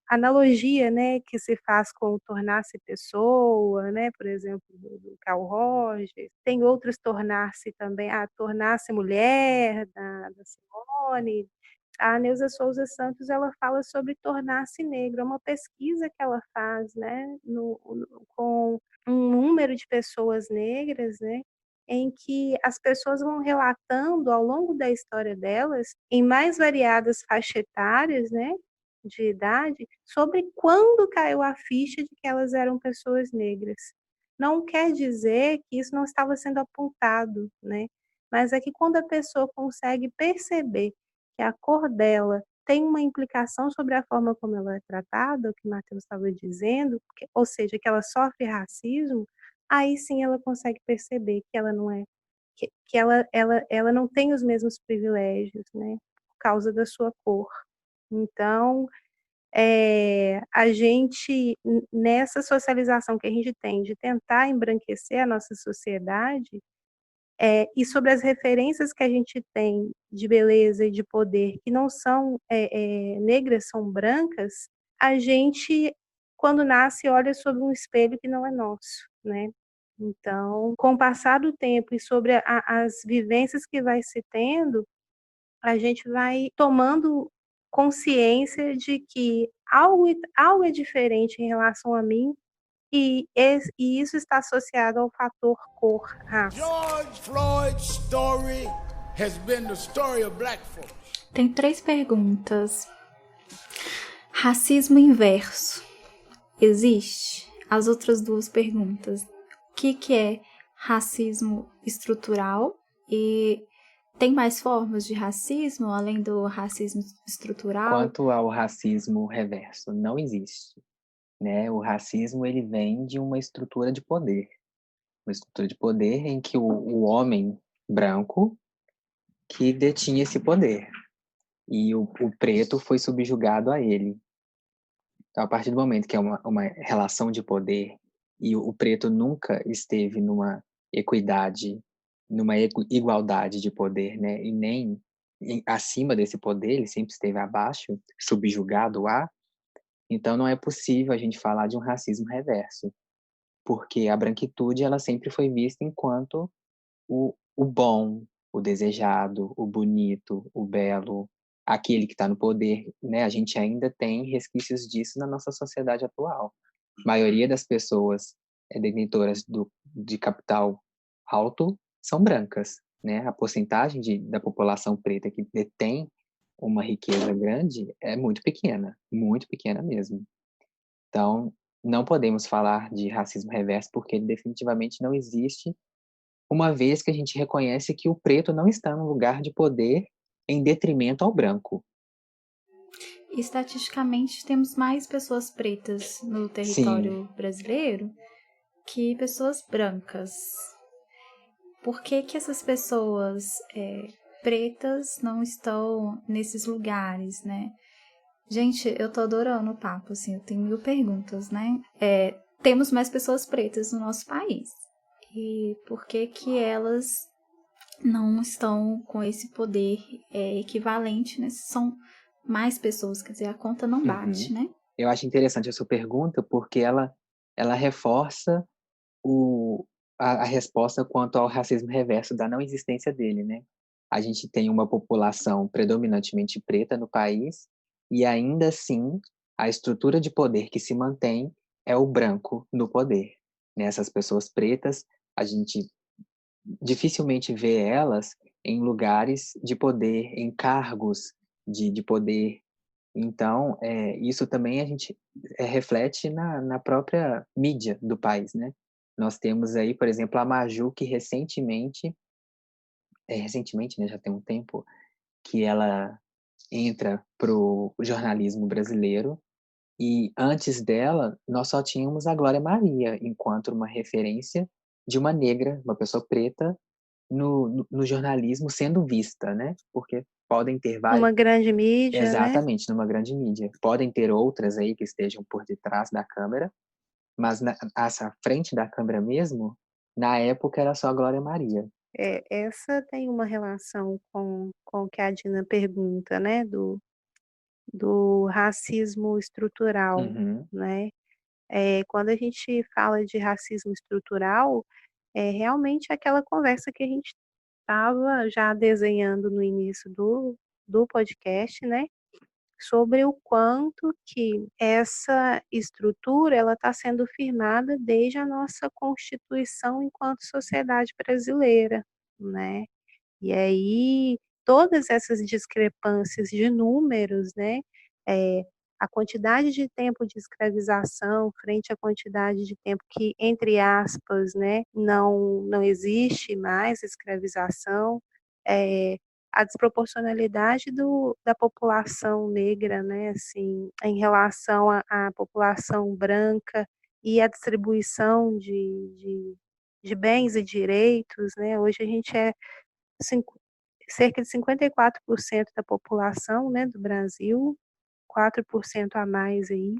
analogia, né, que se faz com o Tornar-se Pessoa, né, por exemplo, do Carl Rogers. Tem outros Tornar-se também, Tornar-se Mulher, da Simone. A Neuza Souza Santos, ela fala sobre tornar-se negro. É uma pesquisa que ela faz, né, com um número de pessoas negras, né, em que as pessoas vão relatando ao longo da história delas, em mais variadas faixas etárias, né, de idade, sobre quando caiu a ficha de que elas eram pessoas negras. Não quer dizer que isso não estava sendo apontado, né, mas é que quando a pessoa consegue perceber que a cor dela tem uma implicação sobre a forma como ela é tratada, o que o Matheus estava dizendo, ou seja, que ela sofre racismo, aí sim ela consegue perceber que ela não é, que ela não tem os mesmos privilégios, né, por causa da sua cor. Então, a gente, nessa socialização que a gente tem de tentar embranquecer a nossa sociedade, e sobre as referências que a gente tem de beleza e de poder, que não são negras, são brancas, a gente, quando nasce, olha sobre um espelho que não é nosso, né? Então, com o passar do tempo e sobre as vivências que vai se tendo, a gente vai tomando consciência de que algo é diferente em relação a mim, e isso está associado ao fator cor, raça. George Floyd's story has been the story of black folks. Tem 3 perguntas. Racismo inverso existe? as outras duas perguntas. O que é racismo estrutural e tem mais formas de racismo além do racismo estrutural? Quanto ao racismo reverso, não existe, né? O racismo ele vem de uma estrutura de poder, em que o homem branco que detinha esse poder e o preto foi subjugado a ele. Então, a partir do momento que é uma relação de poder e o preto nunca esteve numa equidade, numa igualdade de poder, né? E nem acima desse poder, ele sempre esteve abaixo, subjugado a. Então, não é possível a gente falar de um racismo reverso, porque a branquitude ela sempre foi vista enquanto o bom, o desejado, o bonito, o belo, aquele que está no poder, né? A gente ainda tem resquícios disso na nossa sociedade atual. A maioria das pessoas detentoras de capital alto são brancas, né? A porcentagem da população preta que detém uma riqueza grande é muito pequena mesmo. Então, não podemos falar de racismo reverso porque ele definitivamente não existe, uma vez que a gente reconhece que o preto não está num lugar de poder em detrimento ao branco. Estatisticamente, temos mais pessoas pretas no Sim, território brasileiro que pessoas brancas. Por que essas pessoas pretas não estão nesses lugares, né? Gente, eu tô adorando o papo, assim, eu tenho 1000 perguntas, né? Temos mais pessoas pretas no nosso país. E por que elas não estão com esse poder equivalente, né? São mais pessoas, quer dizer, a conta não bate, né? Eu acho interessante a sua pergunta porque ela reforça a resposta quanto ao racismo reverso da não existência dele, né? A gente tem uma população predominantemente preta no país e ainda assim a estrutura de poder que se mantém é o branco no poder. Nessas pessoas pretas, a gente dificilmente vê elas em lugares de poder, em cargos de poder. Então, isso também a gente reflete na própria mídia do país, né? Nós temos aí, por exemplo, a Maju, que recentemente, né, já tem um tempo, que ela entra para o jornalismo brasileiro, e antes dela, nós só tínhamos a Glória Maria, enquanto uma referência de uma negra, uma pessoa preta, no jornalismo sendo vista, né? Porque podem ter várias. Uma grande mídia, né? Exatamente, numa grande mídia. Podem ter outras aí que estejam por detrás da câmera, mas à frente da câmera mesmo, na época era só a Glória Maria. Essa tem uma relação com o que a Dina pergunta, né? Do racismo estrutural, Uhum. né? Quando a gente fala de racismo estrutural, é realmente aquela conversa que a gente estava já desenhando no início do podcast, né? Sobre o quanto que essa estrutura ela está sendo firmada desde a nossa Constituição enquanto sociedade brasileira, né? E aí todas essas discrepâncias de números, né? É, a quantidade de tempo de escravização frente à quantidade de tempo que, entre aspas, né, não existe mais escravização, a desproporcionalidade da população negra, né, assim, em relação à população branca e a distribuição de bens e direitos, né, hoje a gente cerca de 54% da população, né, do Brasil, 4% a mais aí,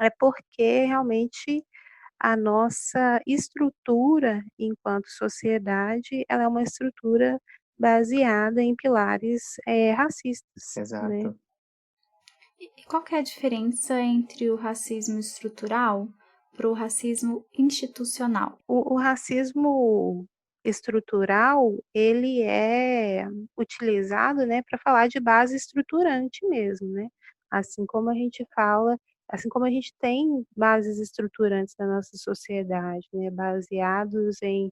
é porque realmente a nossa estrutura enquanto sociedade, ela é uma estrutura baseada em pilares, racistas, né. Exato. E qual que é a diferença entre o racismo estrutural para o racismo institucional? O racismo estrutural, ele é utilizado, né, para falar de base estruturante mesmo, né. Assim como a gente fala assim como a gente tem bases estruturantes na nossa sociedade, né, baseados em,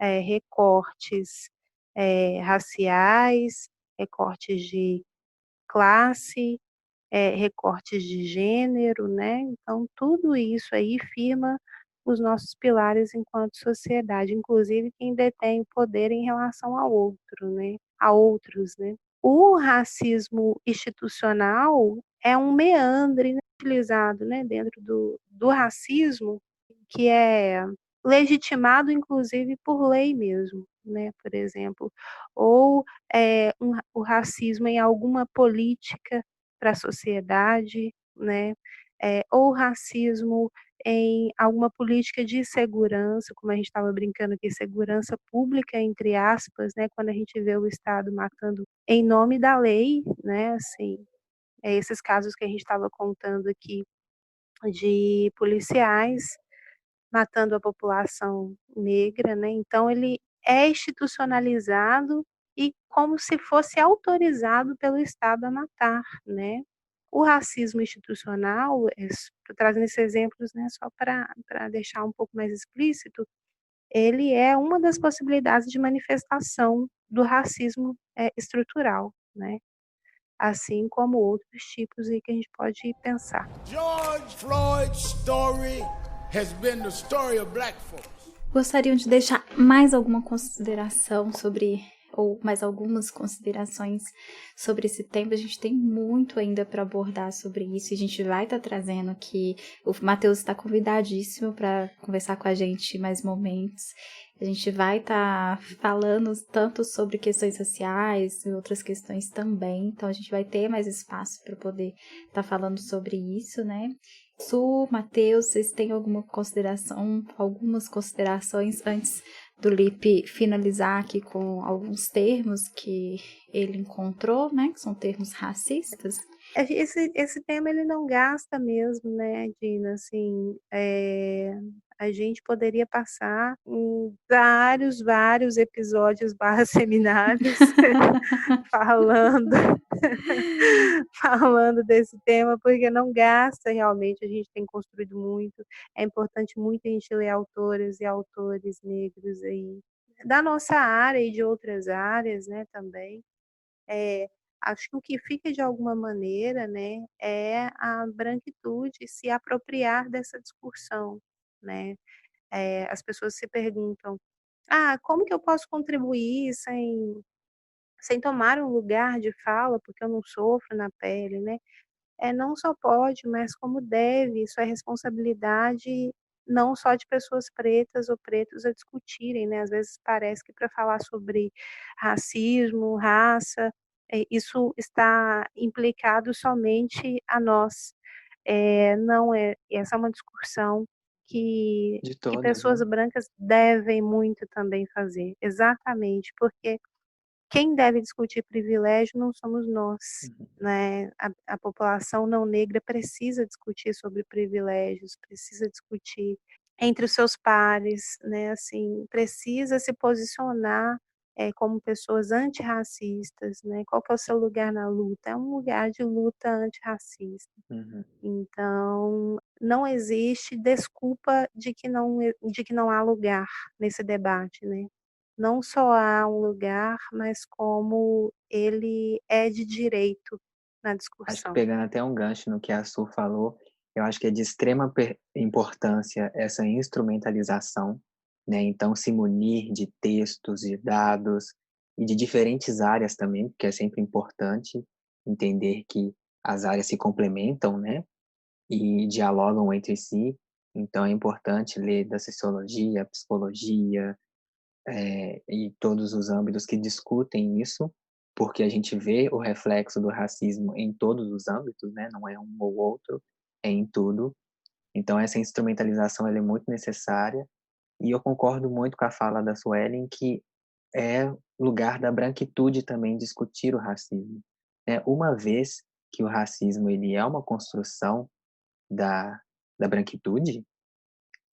recortes, raciais, recortes de classe, recortes de gênero, né? Então, tudo isso aí firma os nossos pilares enquanto sociedade, inclusive quem detém o poder em relação ao outro, né? A outros, né? O racismo institucional é um meandre, né, utilizado, né, dentro do racismo, que é legitimado, inclusive, por lei mesmo, né, por exemplo, ou o racismo em alguma política para a sociedade, né, ou racismo em alguma política de segurança, como a gente estava brincando aqui, segurança pública, entre aspas, né, quando a gente vê o Estado matando em nome da lei, né, assim, esses casos que a gente estava contando aqui de policiais matando a população negra, né, então ele é institucionalizado e como se fosse autorizado pelo Estado a matar, né. O racismo institucional, tô trazendo esses exemplos, né, só para deixar um pouco mais explícito, ele é uma das possibilidades de manifestação do racismo, estrutural, né, assim como outros tipos aí que a gente pode pensar. George Floyd's story has been the story of black folks. Gostariam de deixar mais alguma consideração sobre, ou mais algumas considerações sobre esse tema? A gente tem muito ainda para abordar sobre isso e a gente vai estar trazendo aqui. O Matheus está convidadíssimo para conversar com a gente em mais momentos. A gente vai estar falando tanto sobre questões sociais e outras questões também. Então, a gente vai ter mais espaço para poder estar falando sobre isso, né? Su, Matheus, vocês têm alguma consideração, algumas considerações antes do Lipe finalizar aqui com alguns termos que ele encontrou, né? Que são termos racistas. Esse tema ele não gasta mesmo, né, Dina, assim, a gente poderia passar em vários episódios barra seminários falando falando desse tema, porque não gasta realmente, a gente tem construído muito, é importante muito a gente ler autoras e autores negros aí, da nossa área e de outras áreas, né, também. Acho que o que fica de alguma maneira, né, é a branquitude se apropriar dessa discussão, né. As pessoas se perguntam: "Ah, como que eu posso contribuir sem tomar um lugar de fala, porque eu não sofro na pele", né. Não só pode, mas como deve, isso é responsabilidade não só de pessoas pretas ou pretos a discutirem, né, às vezes parece que para falar sobre racismo, raça, isso está implicado somente a nós. Não é, essa é uma discussão que De que todos, pessoas né? brancas devem muito também fazer, exatamente, porque quem deve discutir privilégio não somos nós, Uhum. né, a população não negra precisa discutir sobre privilégios, precisa discutir entre os seus pares, né, assim, precisa se posicionar, como pessoas antirracistas, né, qual que é o seu lugar na luta? É um lugar de luta antirracista. Uhum. Então, não existe desculpa de que não há lugar nesse debate, né. Não só há um lugar, mas como ele é de direito na Acho que discussão. pegando até um gancho no que a Su falou, eu acho que é de extrema importância essa instrumentalização, né? Então, se munir de textos, de dados e de diferentes áreas também, porque é sempre importante entender que as áreas se complementam, né? E dialogam entre si. Então, é importante ler da sociologia, psicologia, e todos os âmbitos que discutem isso, porque a gente vê o reflexo do racismo em todos os âmbitos, né, não é um ou outro, é em tudo. Então essa instrumentalização ela é muito necessária, e eu concordo muito com a fala da Suelen que é lugar da branquitude também discutir o racismo, né, uma vez que o racismo ele é uma construção da branquitude,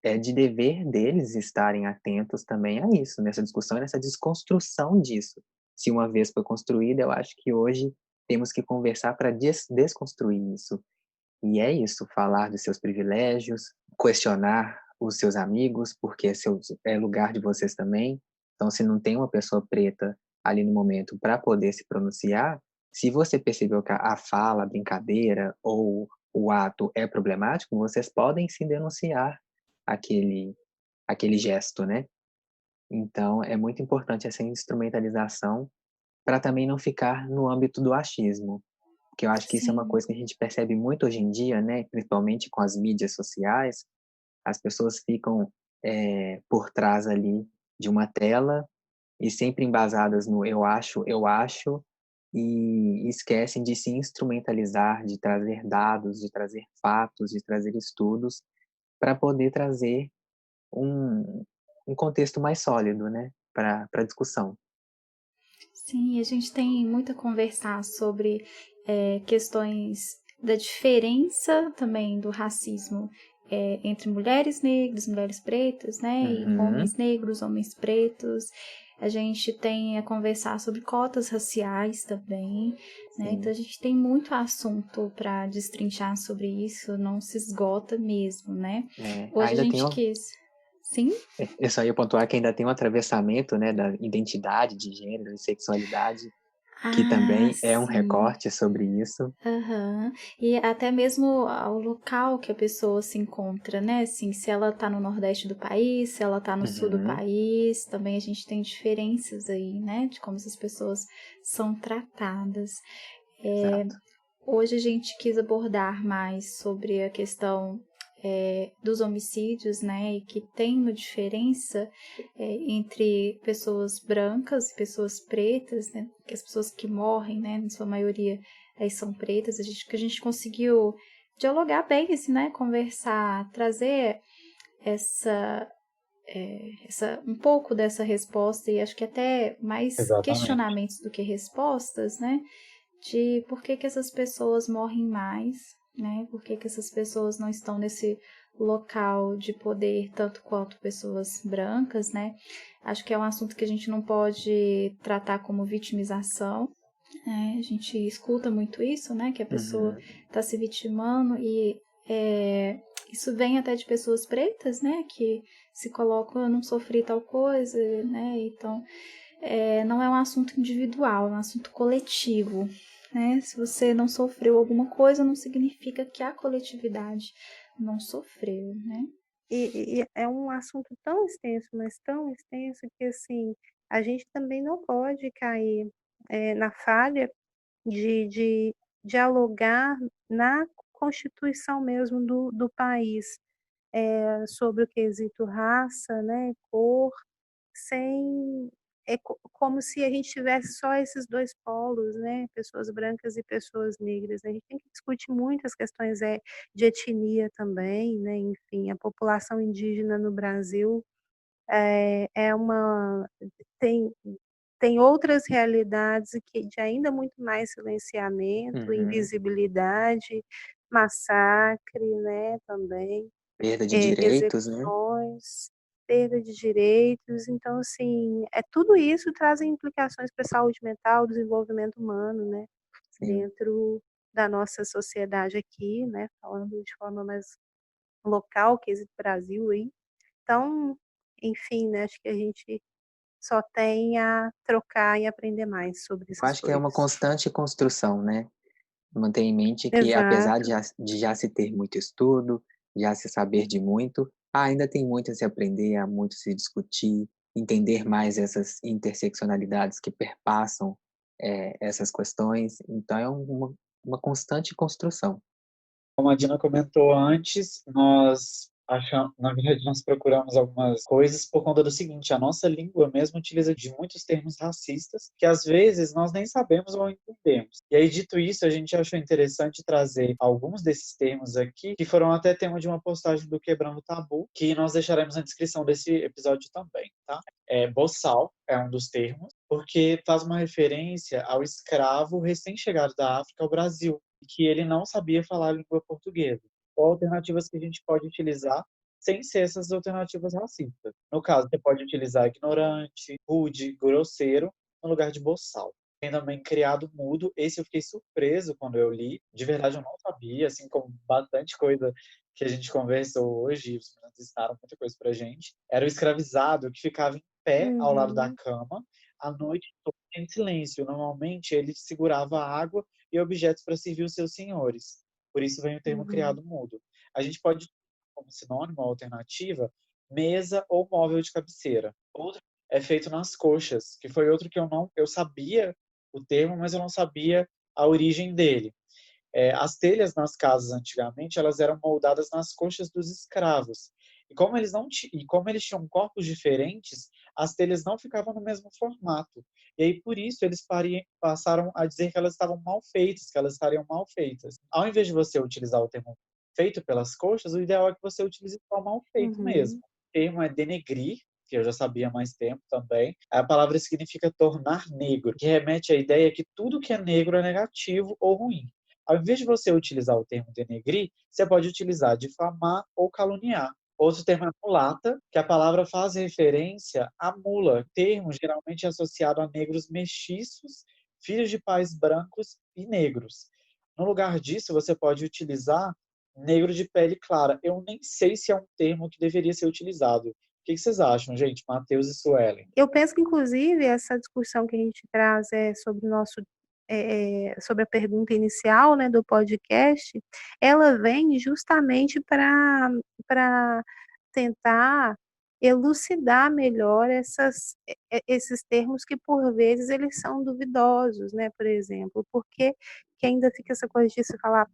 é de dever deles estarem atentos também a isso, nessa discussão e nessa desconstrução disso. Se uma vez foi construída, eu acho que hoje temos que conversar para desconstruir isso. E é isso, falar dos seus privilégios, questionar os seus amigos, porque é lugar de vocês também. Então, se não tem uma pessoa preta ali no momento para poder se pronunciar, Se você percebeu que a fala, a brincadeira ou o ato é problemático, vocês podem sim denunciar aquele, aquele gesto, né? Então, é muito importante essa instrumentalização para também não ficar no âmbito do achismo, que eu acho que isso é uma Sim. coisa que a gente percebe muito hoje em dia, né? Principalmente com as mídias sociais, as pessoas ficam por trás ali de uma tela e sempre embasadas no eu acho, e esquecem de se instrumentalizar, de trazer dados, de trazer fatos, de trazer estudos, para poder trazer um, um contexto mais sólido, né, para a discussão. Sim, a gente tem muito a conversar sobre questões da diferença também do racismo entre mulheres negras, mulheres pretas, né, e Uhum, homens negros, homens pretos. A gente tem a conversar sobre cotas raciais também, né? sim. Então a gente tem muito assunto para destrinchar sobre isso, não se esgota mesmo, né? Hoje a Ainda tem gente quis. Sim? eu só ia pontuar que ainda tem um atravessamento, né, da identidade de gênero e sexualidade, que Ah, também é um sim. recorte sobre isso. Aham. E até mesmo o local que a pessoa se encontra, né? Assim, se ela tá no Nordeste do país, se ela tá no Sul do Uhum, país, também a gente tem diferenças aí, né? De como essas pessoas são tratadas. exato. Hoje a gente quis abordar mais sobre a questão dos homicídios, né? E que tem uma diferença entre pessoas brancas e pessoas pretas, né? Que as pessoas que morrem, né? Na sua maioria são pretas. Que a gente conseguiu dialogar bem, assim, né? Conversar, trazer essa um pouco dessa resposta e acho que até mais Exatamente. questionamentos do que respostas, né? De por que que essas pessoas morrem mais, né? Por que que essas pessoas não estão nesse local de poder tanto quanto pessoas brancas, né? Acho que é um assunto que a gente não pode tratar como vitimização, né? A gente escuta muito isso, né? Que a pessoa Uhum, está se vitimando e isso vem até de pessoas pretas, né? Que se colocam, eu não sofri tal coisa, né? Então, não é um assunto individual, é um assunto coletivo, né? Se você não sofreu alguma coisa, não significa que a coletividade não sofreu, né? E é um assunto tão extenso, mas tão extenso que, assim, a gente também não pode cair na falha de dialogar na Constituição mesmo do país, sobre o quesito raça, né, cor, sem como se a gente tivesse só esses 2 polos, né, pessoas brancas e pessoas negras, né. A gente tem que discutir muito as questões, de etnia também, né, enfim, a população indígena no Brasil, é uma tem tem outras realidades que de ainda muito mais silenciamento, uhum. invisibilidade, massacre, né, também, Perda de direitos, né? execuções, perda de direitos. Então, assim, tudo isso trazem implicações para a saúde mental, desenvolvimento humano, né, Sim. dentro da nossa sociedade aqui, né, falando de forma mais local, quesito Brasil aí. Então, enfim, né, acho que a gente só tem a trocar e aprender mais sobre Eu essas acho que é uma coisas. constante construção, né? Manter em mente que, apesar Exato. de já se ter muito estudo, já se saber de muito, ainda tem muito a se aprender, há muito a se discutir, entender mais essas interseccionalidades que perpassam essas questões. Então, é uma constante construção. Como a Dina comentou antes, nós achamos, na verdade, nós procuramos algumas coisas por conta do seguinte: a nossa língua mesmo utiliza de muitos termos racistas que às vezes nós nem sabemos ou entendemos. E aí, dito isso, a gente achou interessante trazer alguns desses termos aqui, que foram até tema de uma postagem do Quebrando o Tabu, que nós deixaremos na descrição desse episódio também, tá? Boçal é um dos termos, porque faz uma referência ao escravo recém-chegado da África ao Brasil, que ele não sabia falar a língua portuguesa. Ou alternativas que a gente pode utilizar sem ser essas alternativas racistas. No caso, você pode utilizar ignorante, rude, grosseiro, no lugar de boçal. Tem também criado mudo. Esse eu fiquei surpreso quando eu li. De verdade, eu não sabia, assim como bastante coisa que a gente conversou hoje, os meninos ensinaram muita coisa pra gente. Era o escravizado que ficava em pé ao lado da Uhum. cama, a noite toda em silêncio. Normalmente, ele segurava água e objetos para servir os seus senhores. Por isso vem o termo Uhum. criado mudo. A gente pode, como sinônimo, alternativa, mesa ou móvel de cabeceira. Outro é feito nas coxas, que foi outro que eu sabia o termo, mas eu não sabia a origem dele. As telhas nas casas antigamente elas eram moldadas nas coxas dos escravos. E como eles tinham corpos diferentes, as telhas não ficavam no mesmo formato. E aí por isso eles passaram a dizer que elas estavam mal feitas, que elas estariam mal feitas. Ao invés de você utilizar o termo feito pelas coxas, o ideal é que você utilize só mal feito mesmo. Uhum. O termo é denegrir, que eu já sabia há mais tempo também. A palavra significa tornar negro, que remete à ideia que tudo que é negro é negativo ou ruim. Ao invés de você utilizar o termo denegrir, você pode utilizar difamar ou caluniar. Outro termo é mulata, que a palavra faz referência à mula, termo geralmente associado a negros mestiços, filhos de pais brancos e negros. No lugar disso, você pode utilizar negro de pele clara. Eu nem sei se é um termo que deveria ser utilizado. O que vocês acham, gente? Matheus e Suelen. Eu penso que, inclusive, essa discussão que a gente traz sobre o nosso sobre a pergunta inicial, né, do podcast, ela vem justamente para tentar elucidar melhor esses termos que, por vezes, eles são duvidosos, né, por exemplo, porque que ainda fica essa coisa de se falar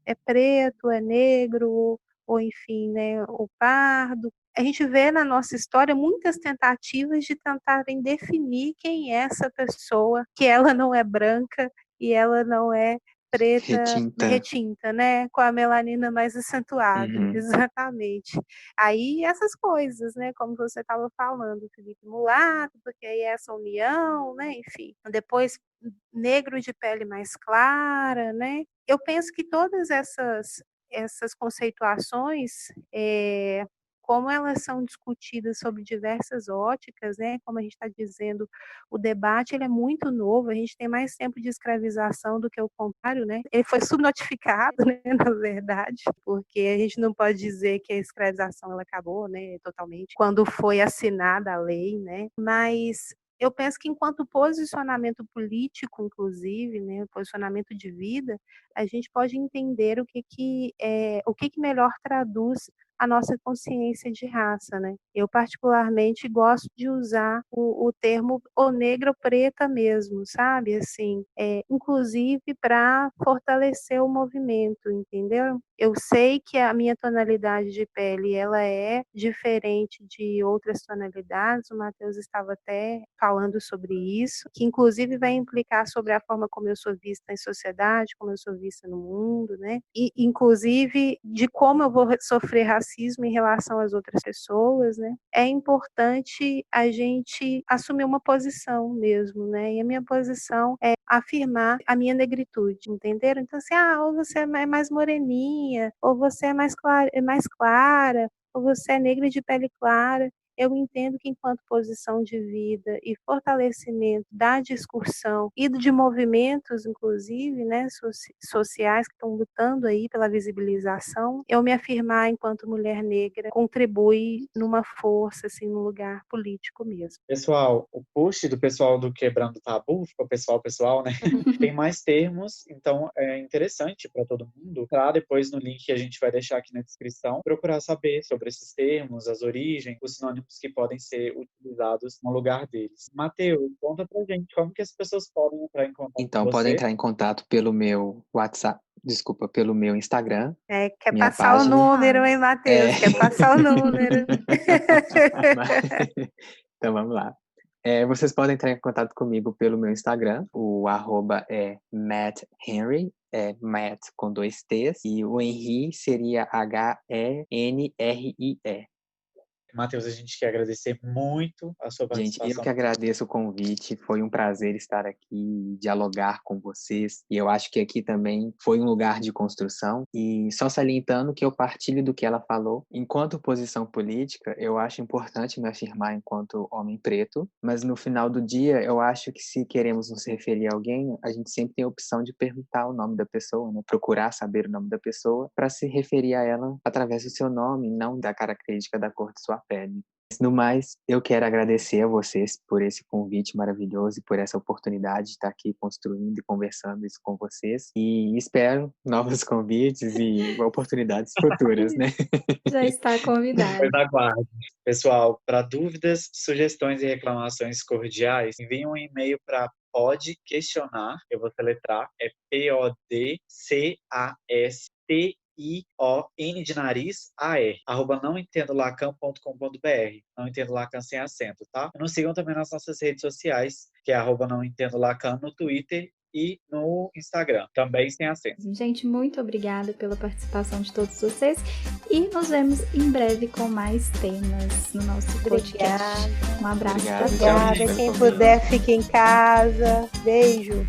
é preto, é negro, ou enfim, né, o pardo. A gente vê na nossa história muitas tentativas de tentarem definir quem é essa pessoa, que ela não é branca e ela não é preta Retinta. retinta, né, com a melanina mais acentuada, Uhum. exatamente. Aí essas coisas, né, como você estava falando, Felipe, mulato, porque aí é essa união, né, enfim. Depois negro de pele mais clara, né. Eu penso que todas essas conceituações, como elas são discutidas sob diversas óticas, né, como a gente está dizendo, o debate ele é muito novo, a gente tem mais tempo de escravização do que o contrário, né. Ele foi subnotificado, né, na verdade, porque a gente não pode dizer que a escravização ela acabou, né, totalmente, quando foi assinada a lei, né, mas eu penso que enquanto posicionamento político, inclusive, né, posicionamento de vida, a gente pode entender o que melhor traduz a nossa consciência de raça, né. Eu particularmente gosto de usar o termo ou negra ou preta mesmo, sabe, assim, inclusive para fortalecer o movimento, entendeu. Eu sei que a minha tonalidade de pele ela é diferente de outras tonalidades, o Matheus estava até falando sobre isso, que inclusive vai implicar sobre a forma como eu sou vista em sociedade, como eu sou vista no mundo, né, e inclusive de como eu vou sofrer racismo em relação às outras pessoas, né. É importante a gente assumir uma posição mesmo, né, e a minha posição é afirmar a minha negritude, entenderam? Então assim, ou você é mais moreninha, ou você é mais clara, ou você é negra de pele clara. Eu entendo que enquanto posição de vida e fortalecimento da discussão e de movimentos, inclusive, né, sociais que estão lutando aí pela visibilização, eu me afirmar enquanto mulher negra contribui numa força, assim, num lugar político mesmo. Pessoal, o post do pessoal do Quebrando o Tabu, ficou pessoal, né? Tem mais termos, então é interessante para todo mundo entrar depois no link que a gente vai deixar aqui na descrição, procurar saber sobre esses termos, as origens, os sinônimos que podem ser utilizados no lugar deles. Matheus, conta pra gente como que as pessoas podem entrar em contato com Então, podem você. entrar em contato pelo meu WhatsApp, desculpa, pelo meu Instagram, Quer minha passar o página. número, hein, Matheus? Quer passar o número. Então, vamos lá. Vocês podem entrar em contato comigo pelo meu Instagram, o arroba é Matt Henry, Matt com 2 T's, e o Henry seria Henrie. Matheus, a gente quer agradecer muito a sua Gente, eu participação. que agradeço o convite, foi um prazer estar aqui, dialogar com vocês, e eu acho que aqui também foi um lugar de construção, e só salientando que eu partilho do que ela falou, enquanto posição política, eu acho importante me afirmar enquanto homem preto, mas no final do dia, eu acho que se queremos nos referir a alguém, a gente sempre tem a opção de perguntar o nome da pessoa, né? Procurar saber o nome da pessoa, para se referir a ela através do seu nome, não da característica da cor de sua pele. No mais, eu quero agradecer a vocês por esse convite maravilhoso e por essa oportunidade de estar aqui construindo e conversando isso com vocês. E espero novos convites e oportunidades futuras, né? Já está convidado. Pois aguarde. Pessoal, para dúvidas, sugestões e reclamações cordiais, enviem um e-mail para pode questionar, eu vou soletrar, é PODCASTION de nariz, AR, @nãoentendolacan.com.br. Não entendo Lacan sem acento, tá? E nos sigam também nas nossas redes sociais, que é @nãoentendolacan no Twitter e no Instagram, também sem acento. Gente, muito obrigada pela participação de todos vocês e nos vemos em breve com mais temas no nosso podcast. Obrigada. Um abraço. Obrigado, Obrigada. Quem puder, fique em casa. Beijo.